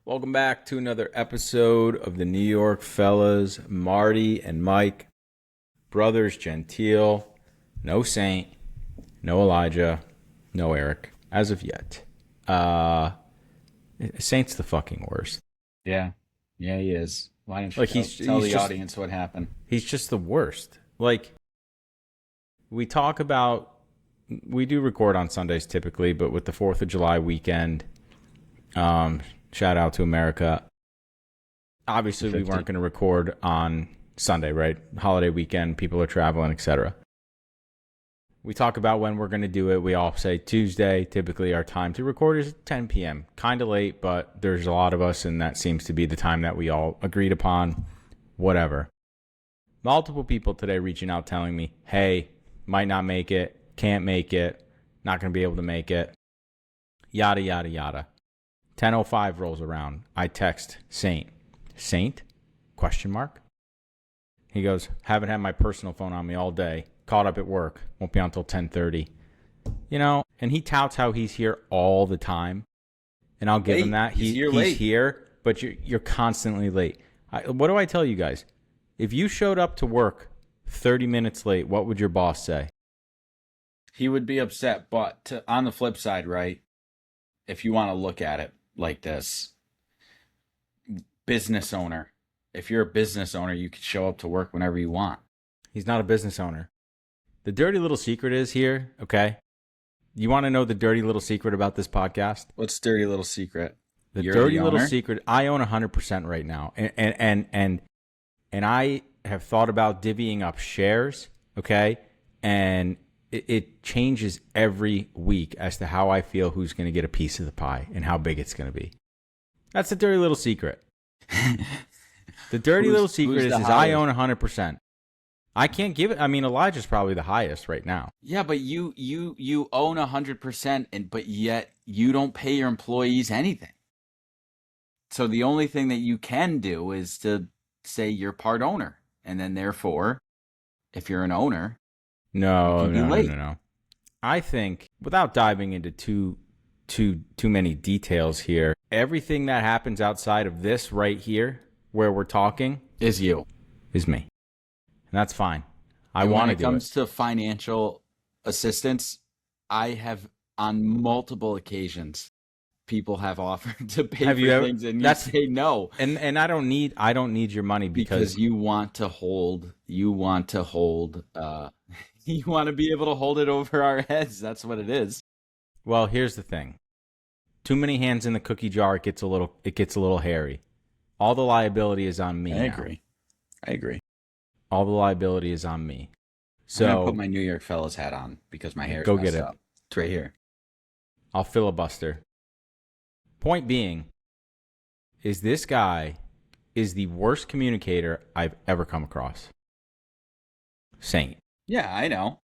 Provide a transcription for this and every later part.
Welcome back to another episode of the New York Fellas. Marty and Mike, brothers Gentile, no Saint, no Elijah, no Eric, as of yet. Saint's the fucking worst. Yeah. Yeah, he is. Why don't you Like tell the audience what happened? He's just the worst. Like, we do record on Sundays typically, but with the 4th of July weekend, shout out to America. Obviously, we weren't going to record on Sunday, right? Holiday weekend, people are traveling, etc. We talk about when we're going to do it. We all say Tuesday. Typically, our time to record is 10 p.m. Kind of late, but there's a lot of us, and that seems to be the time that we all agreed upon. Whatever. Multiple people today reaching out telling me, hey, might not make it, can't make it, not going to be able to make it, yada, yada, yada. 10:05 rolls around. I text Saint. Saint? Question mark. He goes, haven't had my personal phone on me all day. Caught up at work. Won't be on until 10:30. You know, and he touts how he's here all the time. And I'll give him that. He's here, but you're constantly late. What do I tell you guys? If you showed up to work 30 minutes late, what would your boss say? He would be upset, but on the flip side, right? If you want to look at it like this, business owner. If you're a business owner, you can show up to work whenever you want. He's not a business owner. The dirty little secret is here, okay? You want to know the dirty little secret about this podcast? What's the dirty little secret? You're dirty little secret. I own 100% right now, and I have thought about divvying up shares, okay? And it changes every week as to how I feel who's going to get a piece of the pie and how big it's going to be. That's the dirty little secret. The dirty little secret is I own 100%. I can't give it. I mean, Elijah's probably the highest right now. Yeah, but you own 100%, but yet you don't pay your employees anything. So the only thing that you can do is to say you're part owner, and then therefore, if you're an owner, no. I think without diving into too many details here, everything that happens outside of this right here, where we're talking, is me. And that's fine. I want to do it. When it comes to financial assistance, I have on multiple occasions people have offered to pay for things and you say no. And I don't need your money because you want to be able to hold it over our heads. That's what it is. Well, here's the thing. Too many hands in the cookie jar, it gets a little hairy. All the liability is on me. I agree. All the liability is on me. So I'm gonna put my New York Fellas hat on because my hair is messed up. It's right here. I'll filibuster. Point being, is this guy is the worst communicator I've ever come across. Saint. Yeah, I know.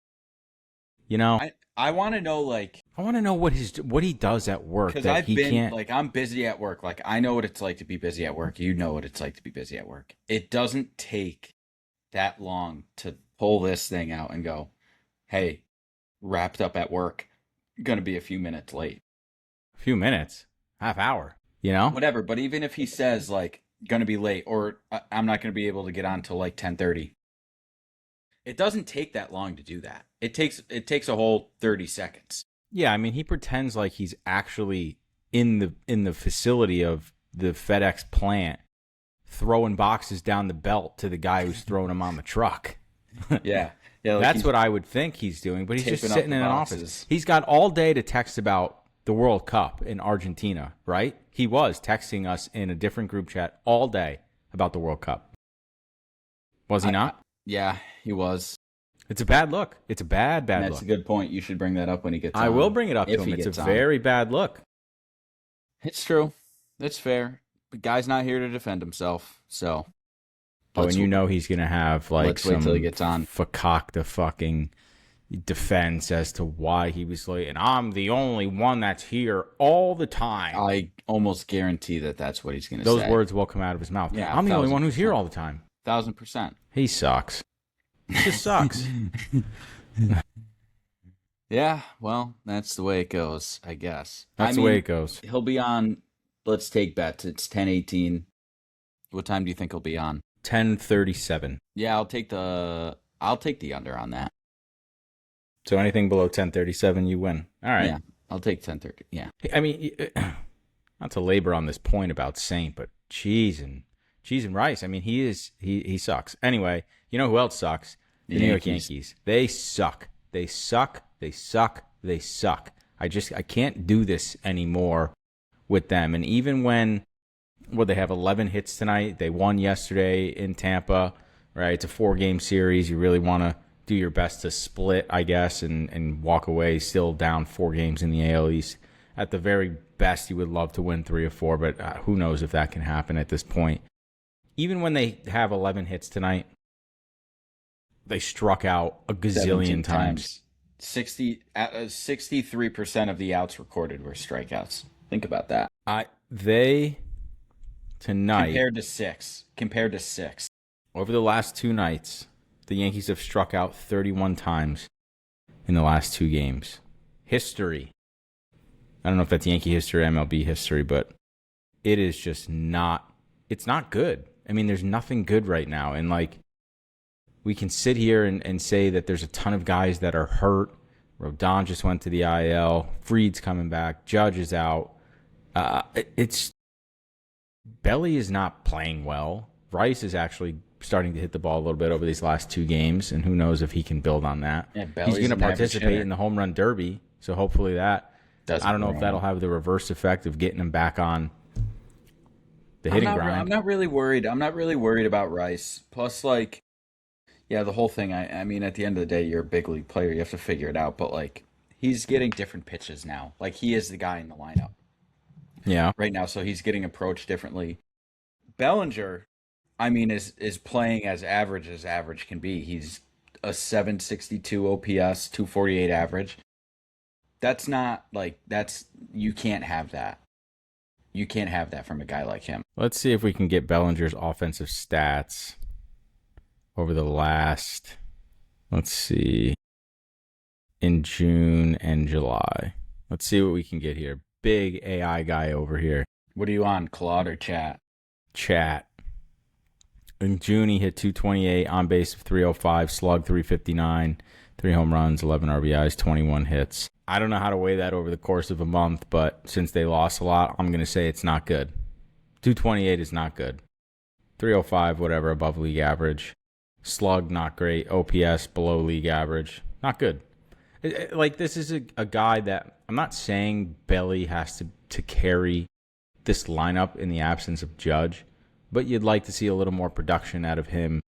You know, I want to know, I want to know what he does at work that he can't. I'm busy at work. I know what it's like to be busy at work. You know what it's like to be busy at work. It doesn't take that long to pull this thing out and go, hey, wrapped up at work, gonna be a few minutes late. A few minutes? Half hour, you know? Whatever, but even if he says, gonna be late, or I'm not gonna be able to get on till 10:30, it doesn't take that long to do that. It takes a whole 30 seconds. Yeah, I mean, he pretends like he's actually in the facility of the FedEx plant throwing boxes down the belt to the guy who's throwing them on the truck. Yeah. That's what I would think he's doing, but he's just sitting in an office. He's got all day to text about the World Cup in Argentina, right? He was texting us in a different group chat all day about the World Cup. Was he not? Yeah, he was. It's a bad look. It's a bad look. That's a good point. You should bring that up when he gets on. I will bring it up to him. It's a very bad look. It's true. It's fair. The guy's not here to defend himself, so. Oh, and you know he's going to have let's wait till he gets on. Fakakta fucking defense as to why he was late. And I'm the only one that's here all the time. I almost guarantee that's what he's going to say. Those words will come out of his mouth. Yeah, I'm the only one who's here all the time. 1,000%. He sucks. He just sucks. Yeah, well, that's the way it goes, I guess. The way it goes. He'll be on Let's take bets. It's 10:18. What time do you think he'll be on? 10:37. Yeah, I'll take the under on that. So anything below 10:37, you win. All right. Yeah, I'll take 10:30. Yeah. I mean, not to labor on this point about Saint, but cheese and rice. I mean, he sucks. Anyway, you know who else sucks? The New York Yankees. They suck. They suck. They suck. They suck. I can't do this anymore with them. And even when they have 11 hits tonight, they won yesterday in Tampa, right? It's a 4-game series. You really want to do your best to split, I guess, and walk away still down 4 games in the AL East. At the very best, you would love to win 3 or 4, but who knows if that can happen at this point. Even when they have 11 hits tonight, they struck out a gazillion times. 63% of the outs recorded were strikeouts. Think about that. They tonight compared to 6 over the last 2 nights, the Yankees have struck out 31 times in the last 2 games. History. I don't know if that's Yankee history or MLB history, but it is just not. It's not good. I mean, there's nothing good right now, and like. We can sit here and say that there's a ton of guys that are hurt. Rodon just went to the IL. Fried's coming back. Judge is out. Belly is not playing well. Rice is actually starting to hit the ball a little bit over these last 2 games, and who knows if he can build on that. Yeah, he's going to participate in the home run derby, so hopefully that. I don't know if that'll have the reverse effect of getting him back on the hitting grind. I'm not really worried. I'm not really worried about Rice. Plus, like. Yeah, the whole thing, I mean, at the end of the day, you're a big league player. You have to figure it out. But, like, he's getting different pitches now. Like, he is the guy in the lineup. Yeah. Right now, so he's getting approached differently. Bellinger, I mean, is playing as average can be. He's a 762 OPS, 248 average. That's not, like, you can't have that. You can't have that from a guy like him. Let's see if we can get Bellinger's offensive stats. Over the last, let's see, in June and July. Let's see what we can get here. Big AI guy over here. What are you on, Claude or Chat? Chat. In June, he hit 228, on base of 305, slug 359, 3 home runs, 11 RBIs, 21 hits. I don't know how to weigh that over the course of a month, but since they lost a lot, I'm going to say it's not good. 228 is not good. 305, whatever, above league average. Slug, not great. OPS, below league average. Not good. Like, this is a guy that I'm not saying Belly has to carry this lineup in the absence of Judge, but you'd like to see a little more production out of him.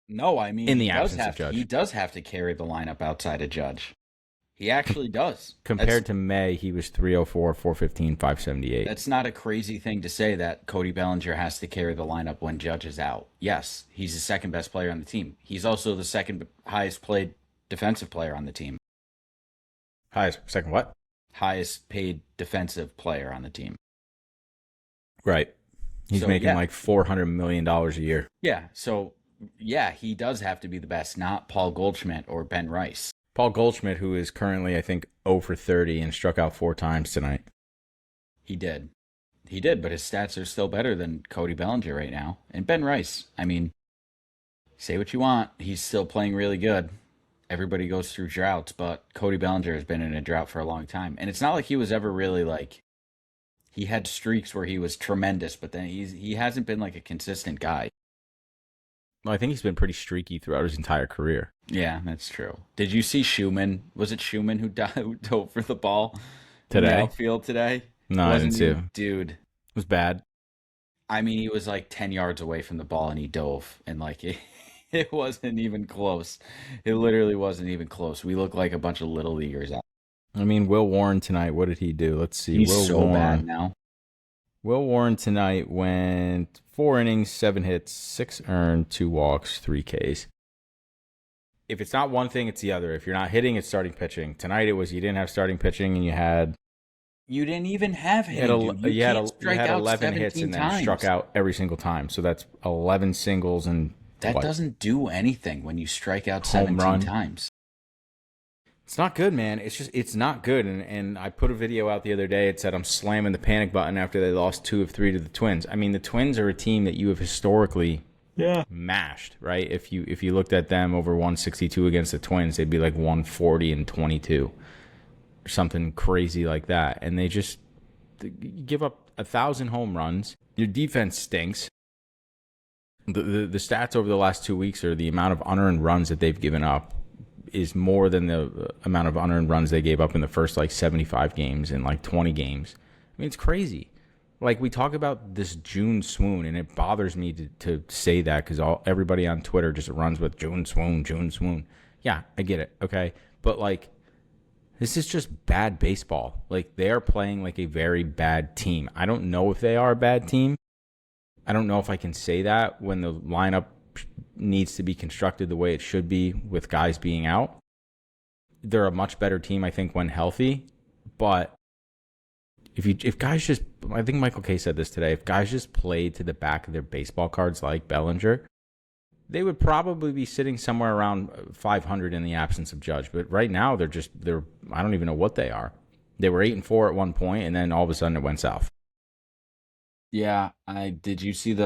No, I mean, in the absence of Judge. He does have to carry the lineup outside of Judge. He actually does. Compared to May, he was 304, 415, 578. That's not a crazy thing to say that Cody Bellinger has to carry the lineup when Judge is out. Yes, he's the second best player on the team. He's also the second highest paid defensive player on the team. Second what? Highest paid defensive player on the team. Right. He's making like $400 million a year. Yeah, so yeah, he does have to be the best, not Paul Goldschmidt or Ben Rice. Paul Goldschmidt, who is currently, I think, 0 for 30 and struck out 4 times tonight. He did, but his stats are still better than Cody Bellinger right now. And Ben Rice, I mean, say what you want, he's still playing really good. Everybody goes through droughts, but Cody Bellinger has been in a drought for a long time. And it's not like he was ever really like, he had streaks where he was tremendous, but then he hasn't been like a consistent guy. Well, I think he's been pretty streaky throughout his entire career. Yeah, that's true. Did you see Schumann? Was it Schumann who dove for the ball today? In the outfield today? No, I didn't see him. Dude. It was bad. I mean, he was like 10 yards away from the ball and he dove. And like, it wasn't even close. It literally wasn't even close. We look like a bunch of little leaguers out. I mean, Will Warren tonight, what did he do? Let's see. He's so bad now. Will Warren tonight went 4 innings, 7 hits, 6 earned, 2 walks, 3 Ks. If it's not one thing, it's the other. If you're not hitting, it's starting pitching. Tonight it was you didn't have starting pitching and you didn't even have hitting. You had 11 hits and then struck out every single time. So that's 11 singles and that doesn't do anything when you strike out 17 times. It's not good, man. It's not good. And I put a video out the other day. It said I'm slamming the panic button after they lost 2 of 3 to the Twins. I mean, the Twins are a team that you have historically mashed, right? If you looked at them over 162 against the Twins, they'd be like 140 and 22 or something crazy like that. And they just give up 1,000 home runs. Your defense stinks. The stats over the last 2 weeks are the amount of unearned runs that they've given up is more than the amount of unearned runs they gave up in the first like 75 games and like 20 games. I mean, it's crazy. Like, we talk about this June swoon, and it bothers me to say that because everybody on Twitter just runs with June swoon, June swoon. Yeah, I get it, okay? But, like, this is just bad baseball. Like, they are playing like a very bad team. I don't know if they are a bad team. I don't know if I can say that when the lineup needs to be constructed the way it should be with guys being out. They're a much better team, I think, when healthy. But if guys just, I think Michael Kay said this today, if guys just played to the back of their baseball cards like Bellinger, they would probably be sitting somewhere around 500 in the absence of Judge. But right now, they're I don't even know what they are. They were 8-4 at one point, and then all of a sudden it went south. Yeah, did you see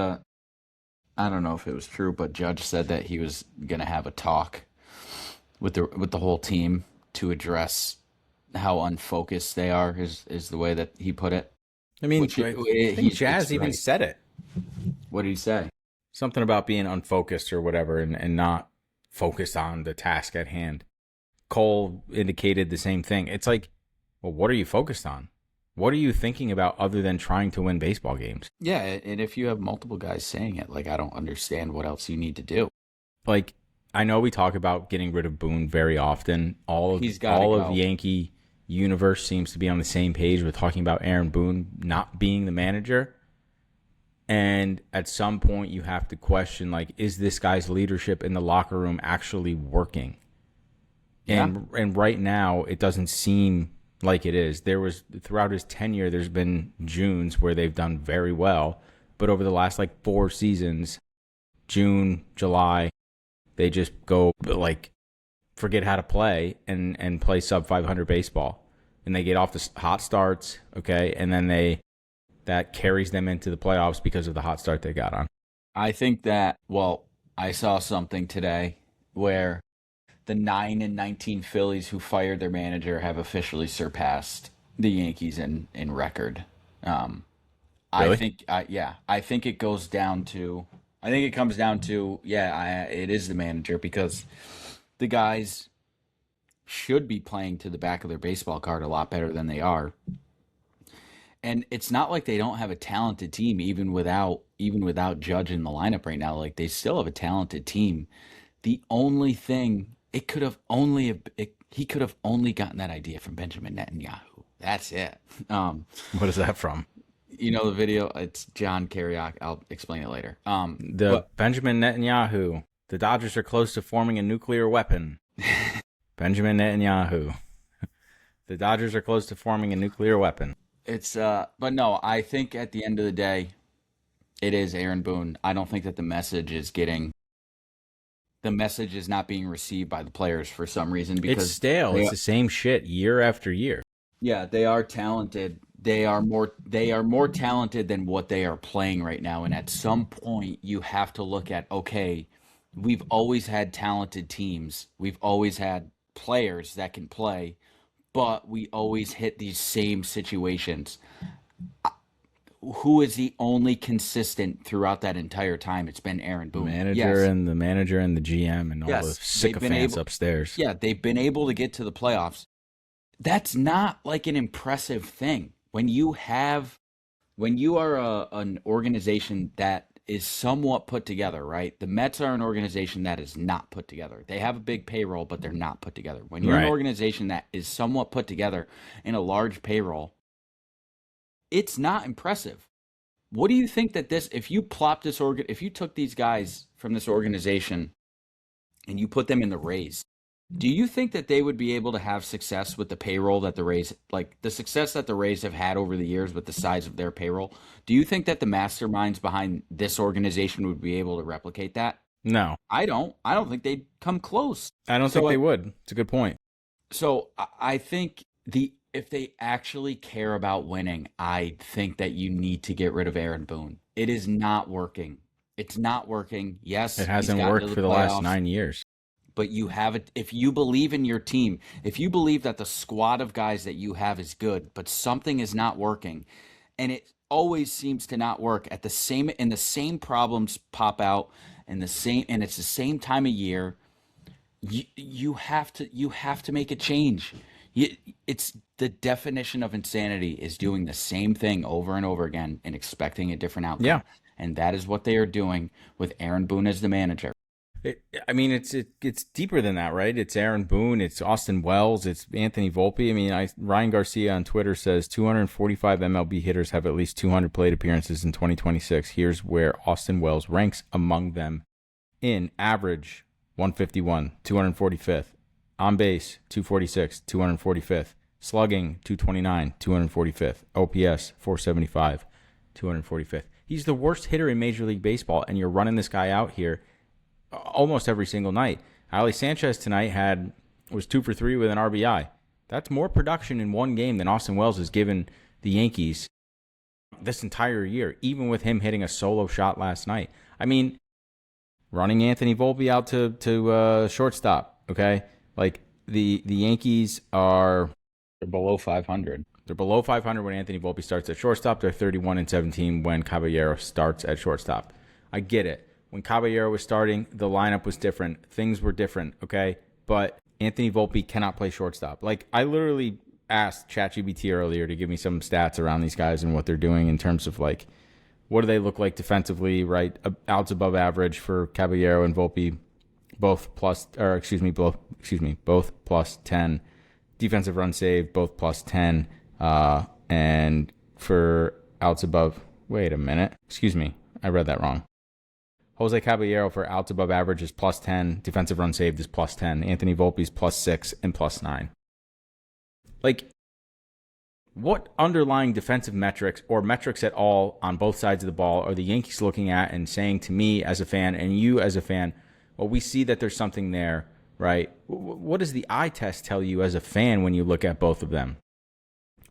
I don't know if it was true, but Judge said that he was going to have a talk with the whole team to address how unfocused they are, is the way that he put it. I mean, I think Jazz even said it. What did he say? Something about being unfocused or whatever and not focused on the task at hand. Cole indicated the same thing. It's like, well, what are you focused on? What are you thinking about other than trying to win baseball games? Yeah, and if you have multiple guys saying it, like, I don't understand what else you need to do. Like, I know we talk about getting rid of Boone very often. All of Yankee universe seems to be on the same page with talking about Aaron Boone not being the manager. And at some point, you have to question, like, is this guy's leadership in the locker room actually working? Yeah. And right now, it doesn't seem like it is. There was, throughout his tenure, there's been Junes where they've done very well. But over the last, like, 4 seasons, June, July, they just go, like, forget how to play and play sub 500 baseball. And they get off the hot starts, okay? And then that carries them into the playoffs because of the hot start they got on. I think that, well, I saw something today where the 9-19 Phillies who fired their manager have officially surpassed the Yankees in record. Really? I think it comes down to, it is the manager, because the guys should be playing to the back of their baseball card a lot better than they are. And it's not like they don't have a talented team, even without Judge in the lineup right now. Like, they still have a talented team. The only thing, he could have only gotten that idea from Benjamin Netanyahu. That's it. What is that from? You know the video? It's John Kerriak. I'll explain it later. Benjamin Netanyahu. The Dodgers are close to forming a nuclear weapon. Benjamin Netanyahu. The Dodgers are close to forming a nuclear weapon. But no, I think at the end of the day, it is Aaron Boone. I don't think that the message is not being received by the players for some reason, because it's stale. It's the same shit year after year. Yeah, they are talented. They are more talented than what they are playing right now. And at some point, you have to look at, okay, we've always had talented teams. We've always had players that can play, but we always hit these same situations. Who is the only consistent throughout that entire time? It's been Aaron Boone. The manager and the GM and all the sycophants upstairs. Yeah, they've been able to get to the playoffs. That's not like an impressive thing. When you are an organization that is somewhat put together, right? The Mets are an organization that is not put together. They have a big payroll, but they're not put together. When you're an organization that is somewhat put together in a large payroll, it's not impressive. What do you think that if you took these guys from this organization and you put them in the Rays, do you think that they would be able to have success with the payroll that the Rays, like the success that the Rays have had over the years with the size of their payroll? Do you think that the masterminds behind this organization would be able to replicate that? No. I don't think they'd come close. I don't think they would. It's a good point. So I think if they actually care about winning, I think that you need to get rid of Aaron Boone. It is not working. It's not working. It Yes, he's hasn't gotten to worked the for the last playoffs, 9 years. but you have it. If you believe in your team, if you believe that the squad of guys that you have is good, but something is not working, and it always seems to not work at the same problems pop out and it's the same time of year. You have to make a change. You, it's the definition of insanity is doing the same thing over and over again and expecting a different Yeah. outcome. And that is what they are doing with Aaron Boone as the manager. I mean, it's deeper than that, right? It's Aaron Boone, it's Austin Wells, it's Anthony Volpe. I mean, Ryan Garcia on Twitter says 245 MLB hitters have at least 200 plate appearances in 2026. Here's where Austin Wells ranks among them in average 151, 245th, on base 246, 245th, slugging 229, 245th, OPS 475, 245th. He's the worst hitter in Major League Baseball, and you're running this guy out here almost every single night. Ali Sanchez tonight was 2 for 3 with an RBI. That's more production in one game than Austin Wells has given the Yankees this entire year, even with him hitting a solo shot last night. I mean, running Anthony Volpe out to shortstop, okay? Like, the Yankees are... They're below 500. They're below 500 when Anthony Volpe starts at shortstop. They're 31-17 when Caballero starts at shortstop. I get it. When Caballero was starting, the lineup was different. Things were different, okay? But Anthony Volpe cannot play shortstop. Like, I literally asked ChatGPT earlier to give me some stats around these guys and what they're doing in terms of, like, what do they look like defensively, right? Outs above average for Caballero and Volpe, both plus 10. Defensive run saved, both plus 10. And for outs above, wait a minute. Excuse me, I read that wrong. Jose Caballero for outs above average is plus 10. Defensive run saved is plus 10. Anthony Volpe's plus 6 and plus 9. Like, what underlying defensive metrics or metrics at all on both sides of the ball are the Yankees looking at and saying to me as a fan and you as a fan, well, we see that there's something there, right? What does the eye test tell you as a fan when you look at both of them?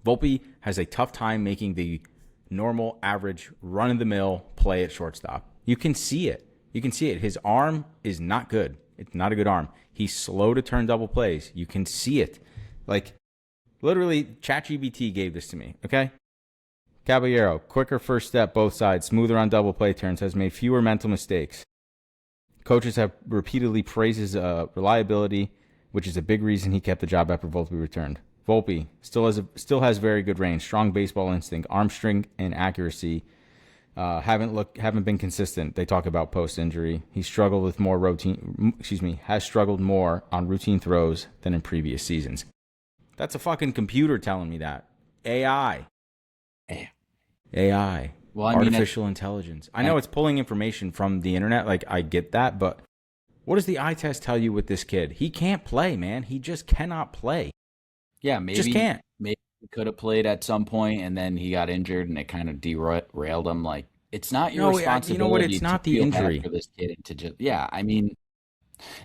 Volpe has a tough time making the normal, average, run-of-the-mill play at shortstop. You can see it. You can see it. His arm is not good. It's not a good arm. He's slow to turn double plays. You can see it. Like, literally, ChatGPT gave this to me, okay? Caballero, quicker first step, both sides, smoother on double play turns, has made fewer mental mistakes. Coaches have repeatedly praised his reliability, which is a big reason he kept the job after Volpe returned. Volpe still has very good range, strong baseball instinct, arm strength and accuracy. Haven't been consistent. They talk about post injury. He struggled with has struggled more on routine throws than in previous seasons. That's a fucking computer telling me that. AI. Well, artificial intelligence. I know it's pulling information from the internet. Like, I get that, but what does the eye test tell you with this kid? He can't play, man. He just cannot play. Yeah, maybe Just can't. maybe he could have played at some point, and then he got injured, and it kind of derailed him. Like, it's not your No, responsibility. you know what? It's not to the feel bad injury. for this kid and to just I mean,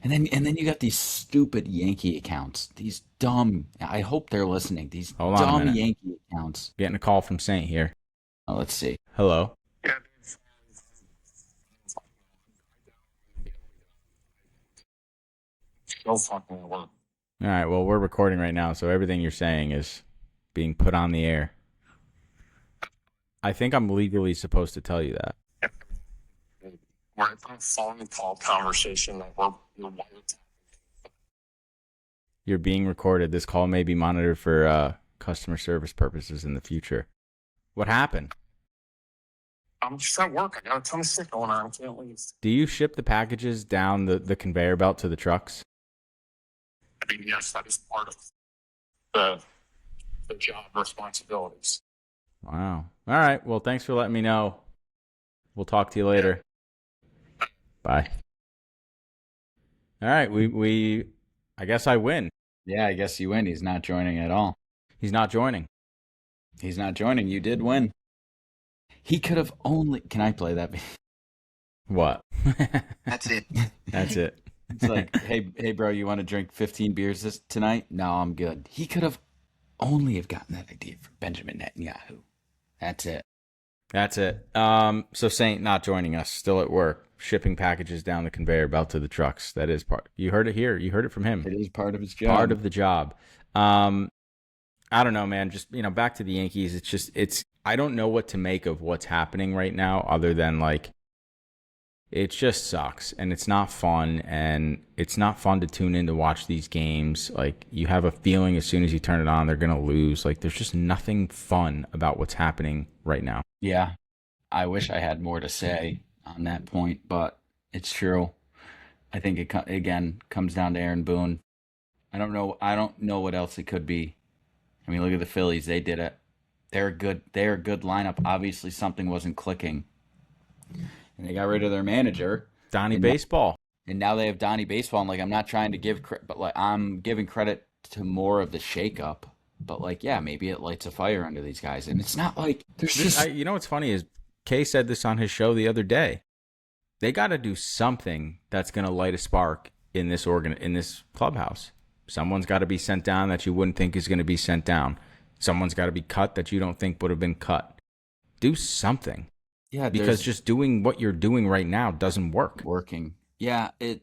and then you got these stupid Yankee accounts. These dumb. I hope they're listening. These Hold on a dumb minute. Yankee accounts. Getting a call from Saint here. Oh, let's see. Hello. No fucking work. All right. Well, we're recording right now, so everything you're saying is being put on the air. I think I'm legally supposed to tell you that. We're in a phone call conversation that we're You're being recorded. This call may be monitored for customer service purposes in the future. What happened? I'm just at work. I got a ton of shit going on. I can't leave. Do you ship the packages down the conveyor belt to the trucks? I mean, yes, that is part of the job responsibilities. Wow. All right. Well, thanks for letting me know. We'll talk to you later. Bye. All right. We I guess I win. Yeah, I guess you win. He's not joining at all. He's not joining. He's not joining. You did win. He could have only. Can I play that? What? That's it. That's it. It's like, hey, bro, you want to drink 15 beers tonight? No, I'm good. He could have only have gotten that idea from Benjamin Netanyahu. That's it. That's it. So Saint not joining us, still at work, shipping packages down the conveyor belt to the trucks. That is part. You heard it here. You heard it from him. It is part of his job. Part of the job. I don't know, man. Just, back to the Yankees. I don't know what to make of what's happening right now, other than like, it just sucks, and it's not fun, and it's not fun to tune in to watch these games. Like, you have a feeling as soon as you turn it on, they're gonna lose. Like, there's just nothing fun about what's happening right now. Yeah, I wish I had more to say on that point, but it's true. I think it again comes down to Aaron Boone. I don't know what else it could be. I mean, look at the Phillies. They did it. They're a good lineup. Obviously, something wasn't clicking, and they got rid of their manager, Donnie and Baseball. and now they have Donnie Baseball. And like, I'm not trying to give credit, but like, I'm giving credit to more of the shakeup. But like, yeah, maybe it lights a fire under these guys, and it's not like there's just. You know what's funny is Kay said this on his show the other day. They got to do something that's going to light a spark in this in this clubhouse. Someone's got to be sent down that you wouldn't think is going to be sent down. Someone's got to be cut that you don't think would have been cut. Do something. Yeah, because just doing what you're doing right now doesn't work. Working. Yeah, it.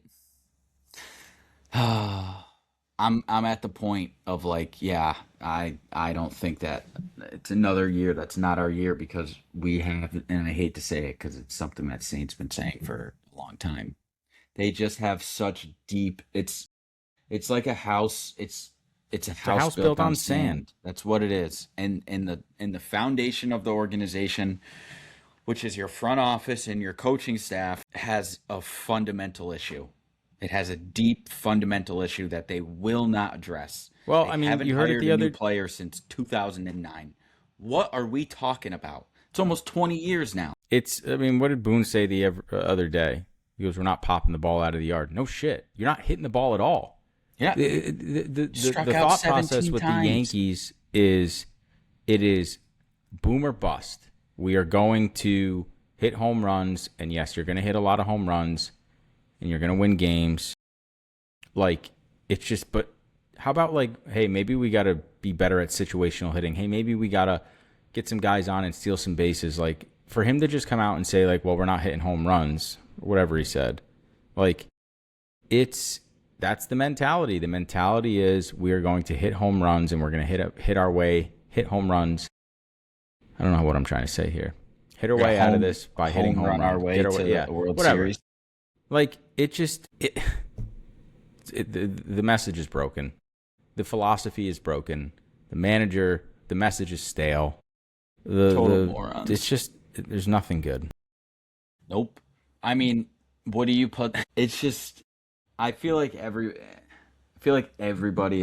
I'm at the point of like, yeah, I don't think that it's another year that's not our year, because we have, and I hate to say it because it's something that Saint's been saying for a long time. They just have such deep. It's like a house. It's a house built on sand. That's what it is. And in the foundation of the organization, which is your front office and your coaching staff, has a fundamental issue. It has a deep fundamental issue that they will not address. Well, they I mean, haven't you heard it hired the a other new player since 2009. What are we talking about? It's almost 20 years now. I mean, what did Boone say the other day? He goes, "We're not popping the ball out of the yard." No shit. You're not hitting the ball at all. Yeah. The thought process with the Yankees is, it is boom or bust. We are going to hit home runs, and yes, you're going to hit a lot of home runs, and you're going to win games. Like, it's just, but how about like, hey, maybe we got to be better at situational hitting. Hey, maybe we got to get some guys on and steal some bases. Like, for him to just come out and say like, well, we're not hitting home runs, or whatever he said. Like, that's the mentality. The mentality is we are going to hit home runs, and we're going to hit home runs. I don't know what I'm trying to say here. Hit our way out of this by hitting home runs. Our way to the World Series. Like, the message is broken. The philosophy is broken. The manager, the message is stale. Total morons. It's just, there's nothing good. Nope. I mean, what do you put? It's just, I feel like everybody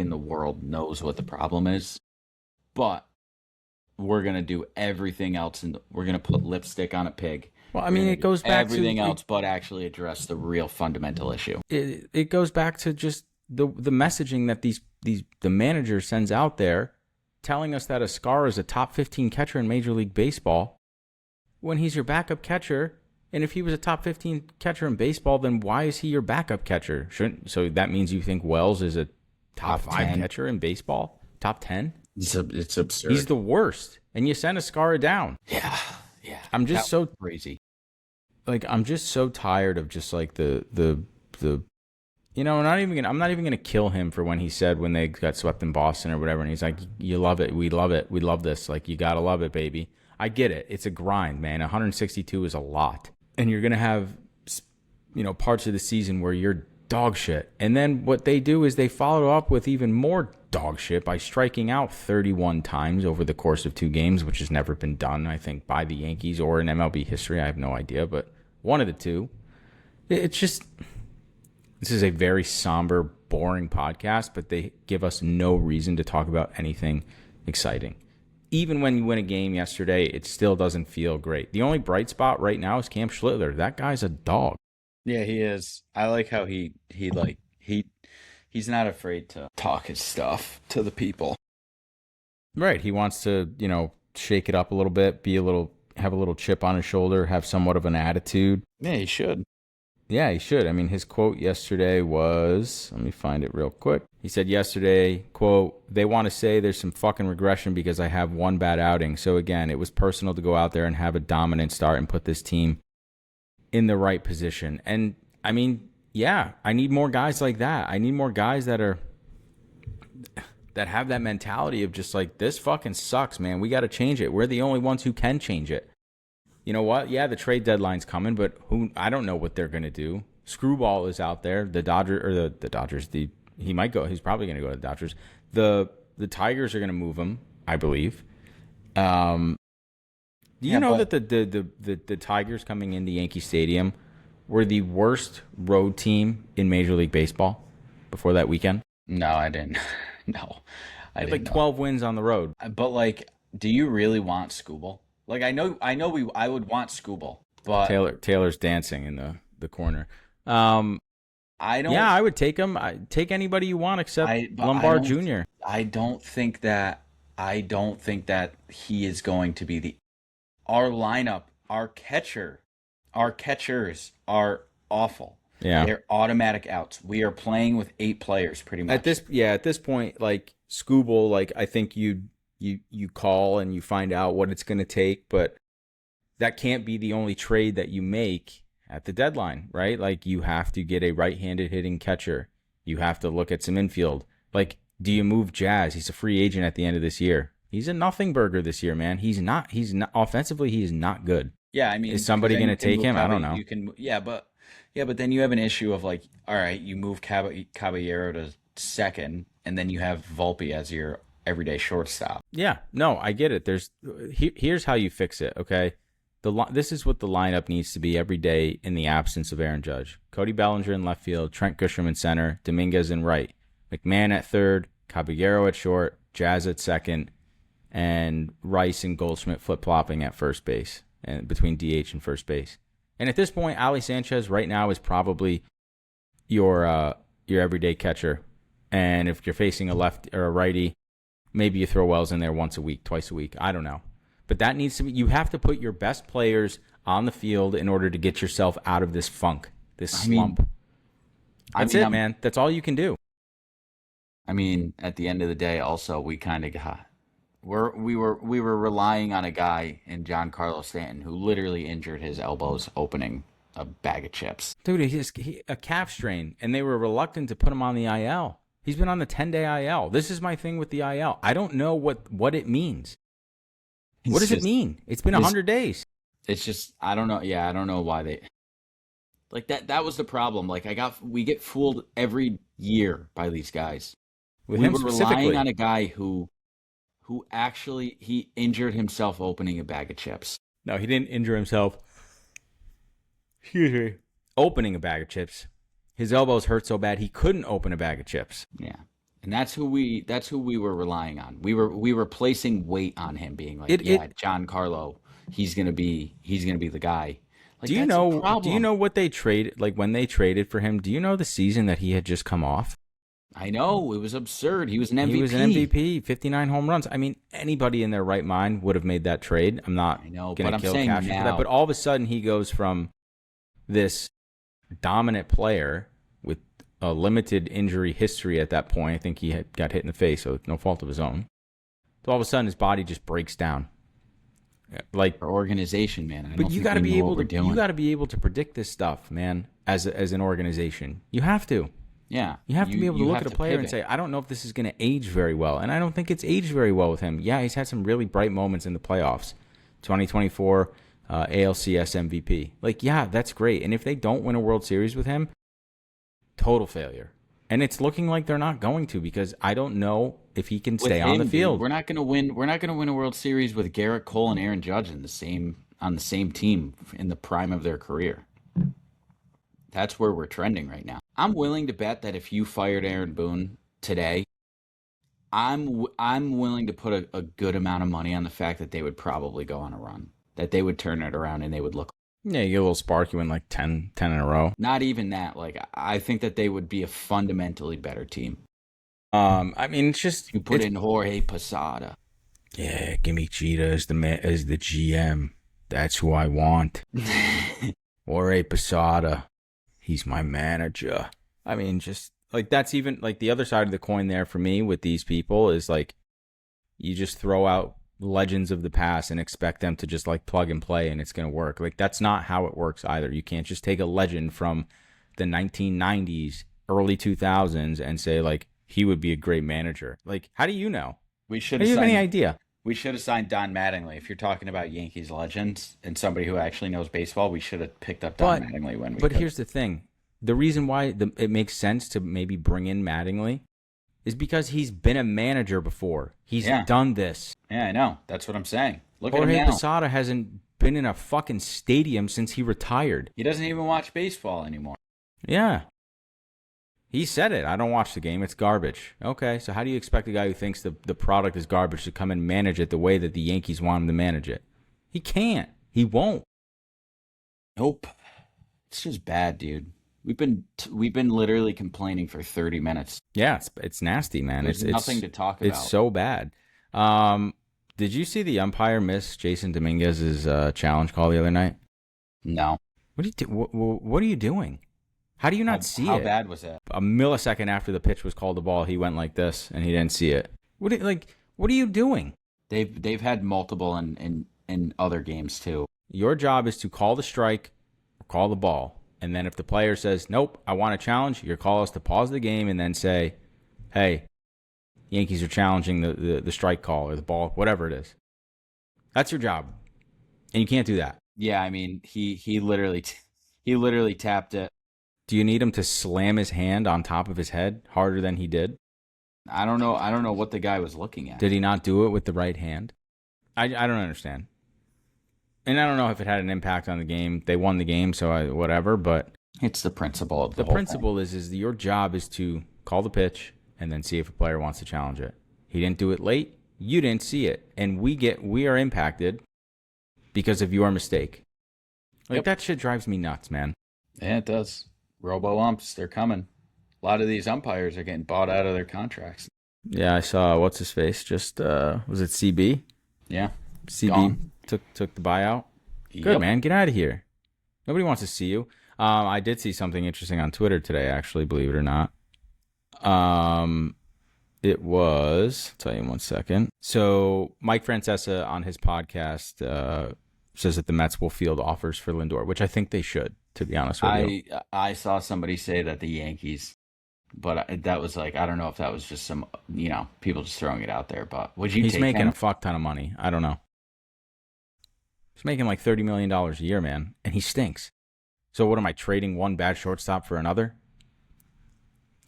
in the world knows what the problem is, but we're gonna do everything else, and we're gonna put lipstick on a pig. Well, I mean, it goes back to everything else, but actually address the real fundamental issue. It goes back to just the messaging that the manager sends out there, telling us that Ascar is a top 15 catcher in Major League Baseball, when he's your backup catcher. And if he was a top 15 catcher in baseball, then why is he your backup catcher? So that means you think Wells is a top 5 10 catcher in baseball? Top 10? It's absurd. He's the worst. And you send Ascara down. Yeah. I'm just so crazy. Like, I'm just so tired of just like the I'm not even gonna kill him for when he said when they got swept in Boston or whatever, and he's like, you love it, we love this, like, you gotta love it, baby. I get it. It's a grind, man. 162 is a lot. And you're going to have, parts of the season where you're dog shit. And then what they do is they follow up with even more dog shit by striking out 31 times over the course of 2 games, which has never been done, I think, by the Yankees or in MLB history. I have no idea, but one of the two. It's just, this is a very somber, boring podcast, but they give us no reason to talk about anything exciting. Even when you win a game yesterday, it still doesn't feel great. The only bright spot right now is Cam Schlittler. That guy's a dog. Yeah, he is. I like how he's not afraid to talk his stuff to the people. Right. He wants to, shake it up a little bit, have a little chip on his shoulder, have somewhat of an attitude. Yeah, he should. Yeah, he should. I mean, his quote yesterday was, let me find it real quick. He said yesterday, quote, "They want to say there's some fucking regression because I have one bad outing. So again, it was personal to go out there and have a dominant start and put this team in the right position." And I mean, yeah, I need more guys like that. I need more guys that have that mentality of just like, this fucking sucks, man. We got to change it. We're the only ones who can change it. You know what? Yeah, the trade deadline's coming, but I don't know what they're going to do. Screwball is out there. The Dodgers, or the Dodgers, he might go. He's probably going to go to the Dodgers. The Tigers are going to move him, I believe. Do you know that the Tigers coming into Yankee Stadium were the worst road team in Major League Baseball before that weekend? No, I didn't. No, I didn't. Like 12 wins on the road. But like, do you really want Scooble? Like, I would want Scooble, but Taylor's dancing in the corner. I don't. Yeah, I would take him. Take anybody you want except Lombard Jr. I don't think that he is going to be our lineup. Our catchers are awful. Yeah, they're automatic outs. We are playing with 8 players pretty much. At this point, like Scooble, like I think you call and you find out what it's going to take, but that can't be the only trade that you make at the deadline, right? Like, you have to get a right-handed hitting catcher. You have to look at some infield. Like, do you move Jazz? He's a free agent at the end of this year. He's a nothing burger this year, man. He's not offensively, he is not good. Yeah, I mean, is somebody going to take him? I don't know. But then you have an issue of like, all right, you move Caballero to second, and then you have Volpe as your everyday shortstop. Yeah, no, I get it. Here's how you fix it, okay? This is what the lineup needs to be every day in the absence of Aaron Judge. Cody Bellinger in left field, Trent Grisham in center, Dominguez in right, McMahon at third, Caballero at short, Jazz at second, and Rice and Goldschmidt flip-flopping at first base, and between DH and first base. And at this point, Ali Sanchez right now is probably your everyday catcher. And if you're facing a left or a righty, maybe you throw Wells in there once a week, twice a week. I don't know. But that needs to be, you have to put your best players on the field in order to get yourself out of this funk, this slump. That's it, man. That's all you can do. I mean, at the end of the day, also, we kind of got, we were relying on a guy in Giancarlo Stanton who literally injured his elbows opening a bag of chips. Dude, he's a calf strain, and they were reluctant to put him on the IL. He's been on the 10-day IL. This is my thing with the IL. I don't know what it means. What does it mean? It's been 100 days. It's just, I don't know. Yeah, I don't know why they... Like, that was the problem. Like, we get fooled every year by these guys. With him specifically. We were relying on a guy who actually, he injured himself opening a bag of chips. No, he didn't injure himself. Excuse me. Opening a bag of chips. His elbows hurt so bad he couldn't open a bag of chips. Yeah. And that's who we were relying on. We were placing weight on him, being like, Giancarlo, he's gonna be the guy. Like, do you know what they traded? Like, when they traded for him, do you know the season that he had just come off? I know, it was absurd. He was an MVP. He was an MVP, 59 home runs. I mean, anybody in their right mind would have made that trade. I'm not going to kill cash for that. But all of a sudden, he goes from this dominant player with a limited injury history at that point. I think he had got hit in the face, so no fault of his own. So all of a sudden, his body just breaks down. Like, our organization, man. But you got to be able to. You got to be able to predict this stuff, man. As an organization, you have to. Yeah, you have to be able to look at a player and say, I don't know if this is going to age very well, and I don't think it's aged very well with him. Yeah, he's had some really bright moments in the playoffs. 2024 ALCS MVP. Like, yeah, that's great. And if they don't win a World Series with him, total failure. And it's looking like they're not going to, because I don't know if he can stay on the field. Dude, we're not going to win. We're not going to win a World Series with Garrett Cole and Aaron Judge on the same team in the prime of their career. That's where we're trending right now. I'm willing to bet that if you fired Aaron Boone today, I'm willing to put a good amount of money on the fact that they would probably go on a run, that they would turn it around and they would look. Yeah, you get a little spark, you win like 10 in a row. Not even that. Like, I think that they would be a fundamentally better team. I mean, it's just you put in Jorge Posada. Yeah, give me Cheetah as the GM. That's who I want. Jorge Posada. he's my manager. I mean, just like that's even like the other side of the coin there for me with these people is like you just throw out legends of the past and expect them to just like plug and play and it's going to work. Like that's not how it works either. You can't just take a legend from the 1990s, early 2000s and say like he would be a great manager. Like how do you know? We should How do have you have any signed. idea? We should have signed Don Mattingly. If you're talking about Yankees legends and somebody who actually knows baseball, we should have picked up Don Mattingly when we But could. here's the thing. The reason why it makes sense to maybe bring in Mattingly is because he's been a manager before. He's done this. Yeah, I know. That's what I'm saying. Look at him Jorge now. Posada hasn't been in a fucking stadium since he retired. He doesn't even watch baseball anymore. Yeah. He said it. I don't watch the game. It's garbage. Okay, so how do you expect a guy who thinks the product is garbage to come and manage it the way that the Yankees want him to manage it? He can't. He won't. Nope. It's just bad, dude. We've been literally complaining for 30 minutes. Yeah, it's nasty, man. There's nothing to talk about. It's so bad. Did you see the umpire miss Jason Dominguez's challenge call the other night? No. What are you doing? How do you not see it? How bad was it? A millisecond after the pitch was called the ball, he went like this, and he didn't see it. What are you doing? They've had multiple in other games too. Your job is to call the strike or call the ball. And then if the player says, nope, I want a challenge, your call is to pause the game and then say, hey, Yankees are challenging the strike call or the ball, whatever it is. That's your job. And you can't do that. Yeah, I mean, he literally tapped it. Do you need him to slam his hand on top of his head harder than he did? I don't know what the guy was looking at. Did he not do it with the right hand? I don't understand. And I don't know if it had an impact on the game. They won the game, so whatever, but it's the principle of the principle is your job is to call the pitch and then see if a player wants to challenge it. He didn't do it late. You didn't see it. And we are impacted because of your mistake. Like that shit drives me nuts, man. Yeah, it does. Robo-umps, they're coming. A lot of these umpires are getting bought out of their contracts. Yeah, I saw, what's his face? Just, was it CB? Yeah. CB Gone. took the buyout. Good, man. Get out of here. Nobody wants to see you. I did see something interesting on Twitter today, actually, believe it or not. It was, I'll tell you in 1 second. So Mike Francesa on his podcast says that the Mets will field offers for Lindor, which I think they should, to be honest with you. I saw somebody say that the Yankees, but that was like, I don't know if that was just some, people just throwing it out there, but would you He's take making him? a fuck ton of money. I don't know. He's making like $30 million a year, man, and he stinks. So what am I, trading one bad shortstop for another?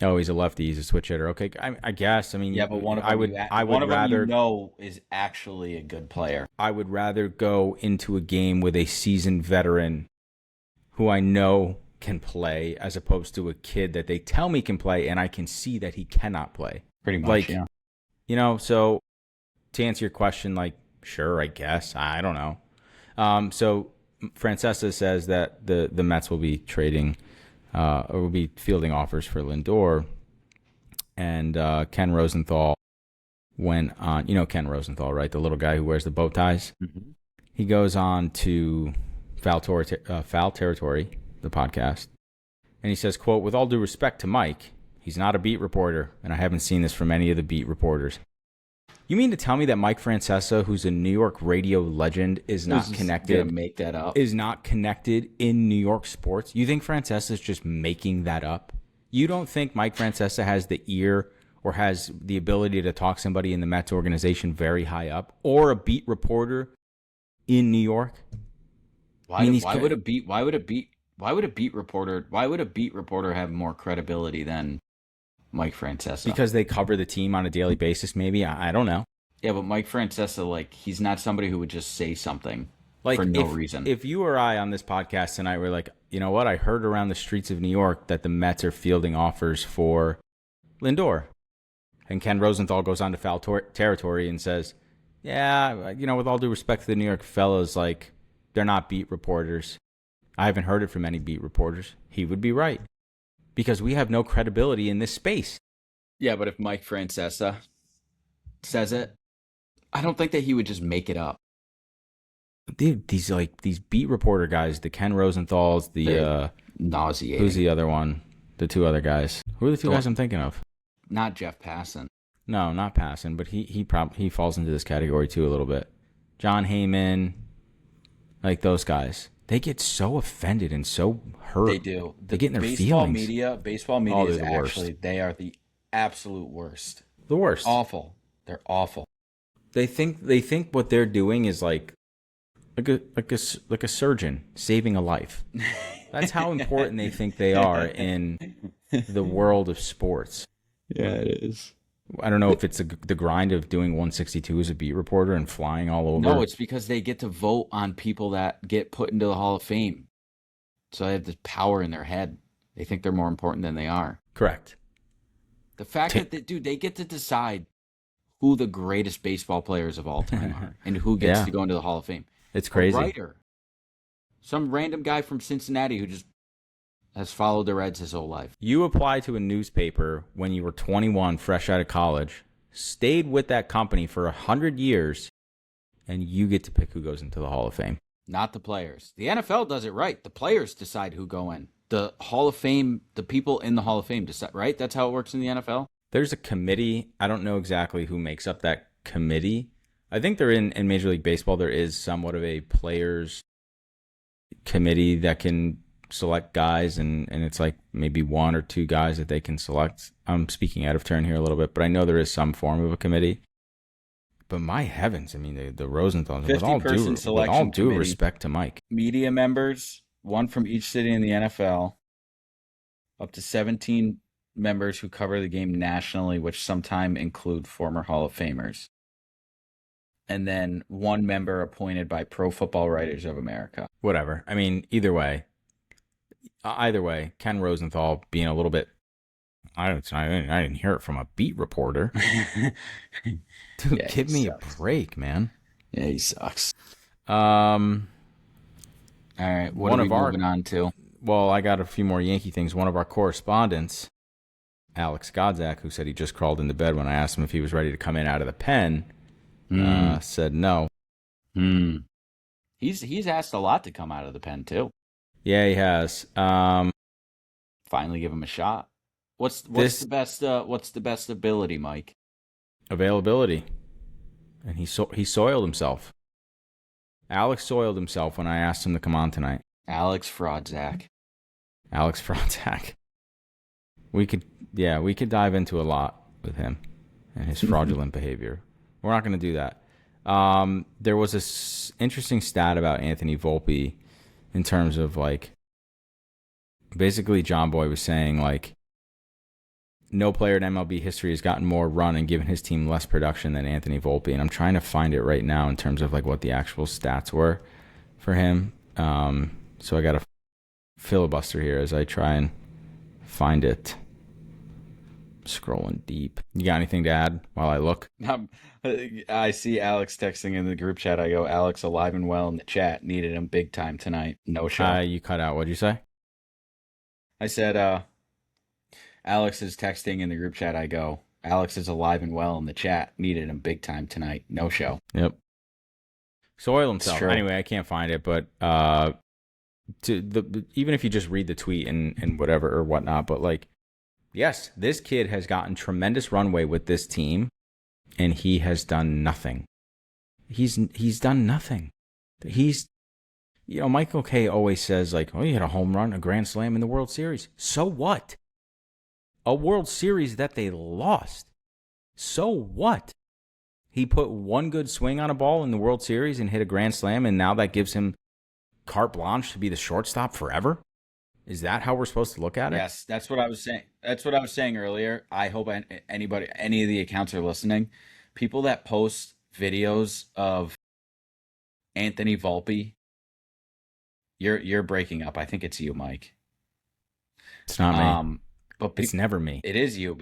Oh, he's a lefty. He's a switch hitter. Okay, I guess. I mean, Yeah, but one of them is actually a good player. I would rather go into a game with a seasoned veteran who I know can play as opposed to a kid that they tell me can play and I can see that he cannot play. Pretty much, yeah. So to answer your question, like, sure, I guess. I don't know. So Francesa says that the Mets will be trading or will be fielding offers for Lindor. And Ken Rosenthal went on, Ken Rosenthal, right? The little guy who wears the bow ties. Mm-hmm. He goes on to Foul Territory, the podcast, and he says, quote, with all due respect to Mike, he's not a beat reporter, and I haven't seen this from any of the beat reporters. You mean to tell me that Mike Francesa, who's a New York radio legend, is not connected? Make that up. Is not connected in New York sports? You think Francesa is just making that up? You don't think Mike Francesa has the ear or has the ability to talk somebody in the Mets organization very high up, or a beat reporter in New York? Why would a beat reporter have more credibility than Mike Francesa? Because they cover the team on a daily basis, maybe. I don't know. Yeah, but Mike Francesa, like, he's not somebody who would just say something for no reason. If you or I on this podcast tonight were like, you know what, I heard around the streets of New York that the Mets are fielding offers for Lindor. And Ken Rosenthal goes on to Foul Territory and says, yeah, with all due respect to the New York fellas, like, they're not beat reporters. I haven't heard it from any beat reporters. He would be right. Because we have no credibility in this space. Yeah, but if Mike Francesa says it, I don't think that he would just make it up. Dude, these beat reporter guys, the Ken Rosenthal's, Nauseating. who's the other one? The two other guys. Who are the two The- guys I'm thinking of? Not Jeff Passan. No, not Passon, but he falls into this category too a little bit. John Heyman, like those guys. They get so offended and so hurt. They do. They get in their baseball feelings. Baseball media Oh, is they're the worst. actually, they are the absolute worst. The worst. Awful. They're awful. They think what they're doing is like a surgeon saving a life. That's how important they think they are in the world of sports. Yeah, it is. I don't know if it's the grind of doing 162 as a beat reporter and flying all over. No, it's because they get to vote on people that get put into the Hall of Fame. So they have this power in their head. They think they're more important than they are. Correct. The fact that, they get to decide who the greatest baseball players of all time are and who gets Yeah. to go into the Hall of Fame. It's crazy. A writer. Some random guy from Cincinnati who just has followed the Reds his whole life. You applied to a newspaper when you were 21, fresh out of college, stayed with that company for 100 years, and you get to pick who goes into the Hall of Fame. Not the players. The NFL does it right. The players decide who go in. The Hall of Fame, the people in the Hall of Fame decide, right? That's how it works in the NFL? There's a committee. I don't know exactly who makes up that committee. I think they're in Major League Baseball. There is somewhat of a players committee that can select guys, and it's like maybe one or two guys that they can select. I'm speaking out of turn here a little bit, but I know there is some form of a committee. But my heavens, I mean, the Rosenthals, with all 50-person due selection committee. respect to Mike. Media members, one from each city in the NFL, up to 17 members who cover the game nationally, which sometimes include former Hall of Famers. And then one member appointed by Pro Football Writers of America. Whatever. I mean, either way, Ken Rosenthal being a little bit. I didn't hear it from a beat reporter. Dude, Yeah, give he me sucks. a break, man. Yeah, he sucks. All right, what one are we of our- moving on to? Well, I got a few more Yankee things. One of our correspondents, Alex Godzak, who said he just crawled into bed when I asked him if he was ready to come in out of the pen, said no. He's asked a lot to come out of the pen too. Yeah, he has. Finally, give him a shot. What's This- the best ability, Mike? Availability. And he soiled himself. Alex soiled himself when I asked him to come on tonight. Alex Frodzak. Alex Frontak. We could dive into a lot with him and his fraudulent behavior. We're not going to do that. There was this interesting stat about Anthony Volpe in terms of like, basically John Boy was saying like, no player in MLB history has gotten more run and given his team less production than Anthony Volpe. And I'm trying to find it right now in terms of like what the actual stats were for him. So I got to filibuster here as I try and find it. Scrolling deep. You got anything to add while I look? I see Alex texting in the group chat. I go, Alex alive and well in the chat. Needed him big time tonight. No show. You cut out. What'd you say? I said, Alex is texting in the group chat. I go, Alex is alive and well in the chat. Needed him big time tonight. No show. Yep. Soil himself. true. Anyway, I can't find it, but even if you just read the tweet and whatever or whatnot, but like, yes, this kid has gotten tremendous runway with this team, and he has done nothing. He's done nothing. Michael Kay always says like, oh, he had a home run, a grand slam in the World Series. So what? A World Series that they lost. So what? He put one good swing on a ball in the World Series and hit a grand slam, and now that gives him carte blanche to be the shortstop forever? Is that how we're supposed to look at it? Yes, that's what I was saying. That's what I was saying earlier. I hope any of the accounts are listening. People that post videos of Anthony Volpe, you're breaking up. I think it's you, Mike. It's not me. But It's never me. It is you.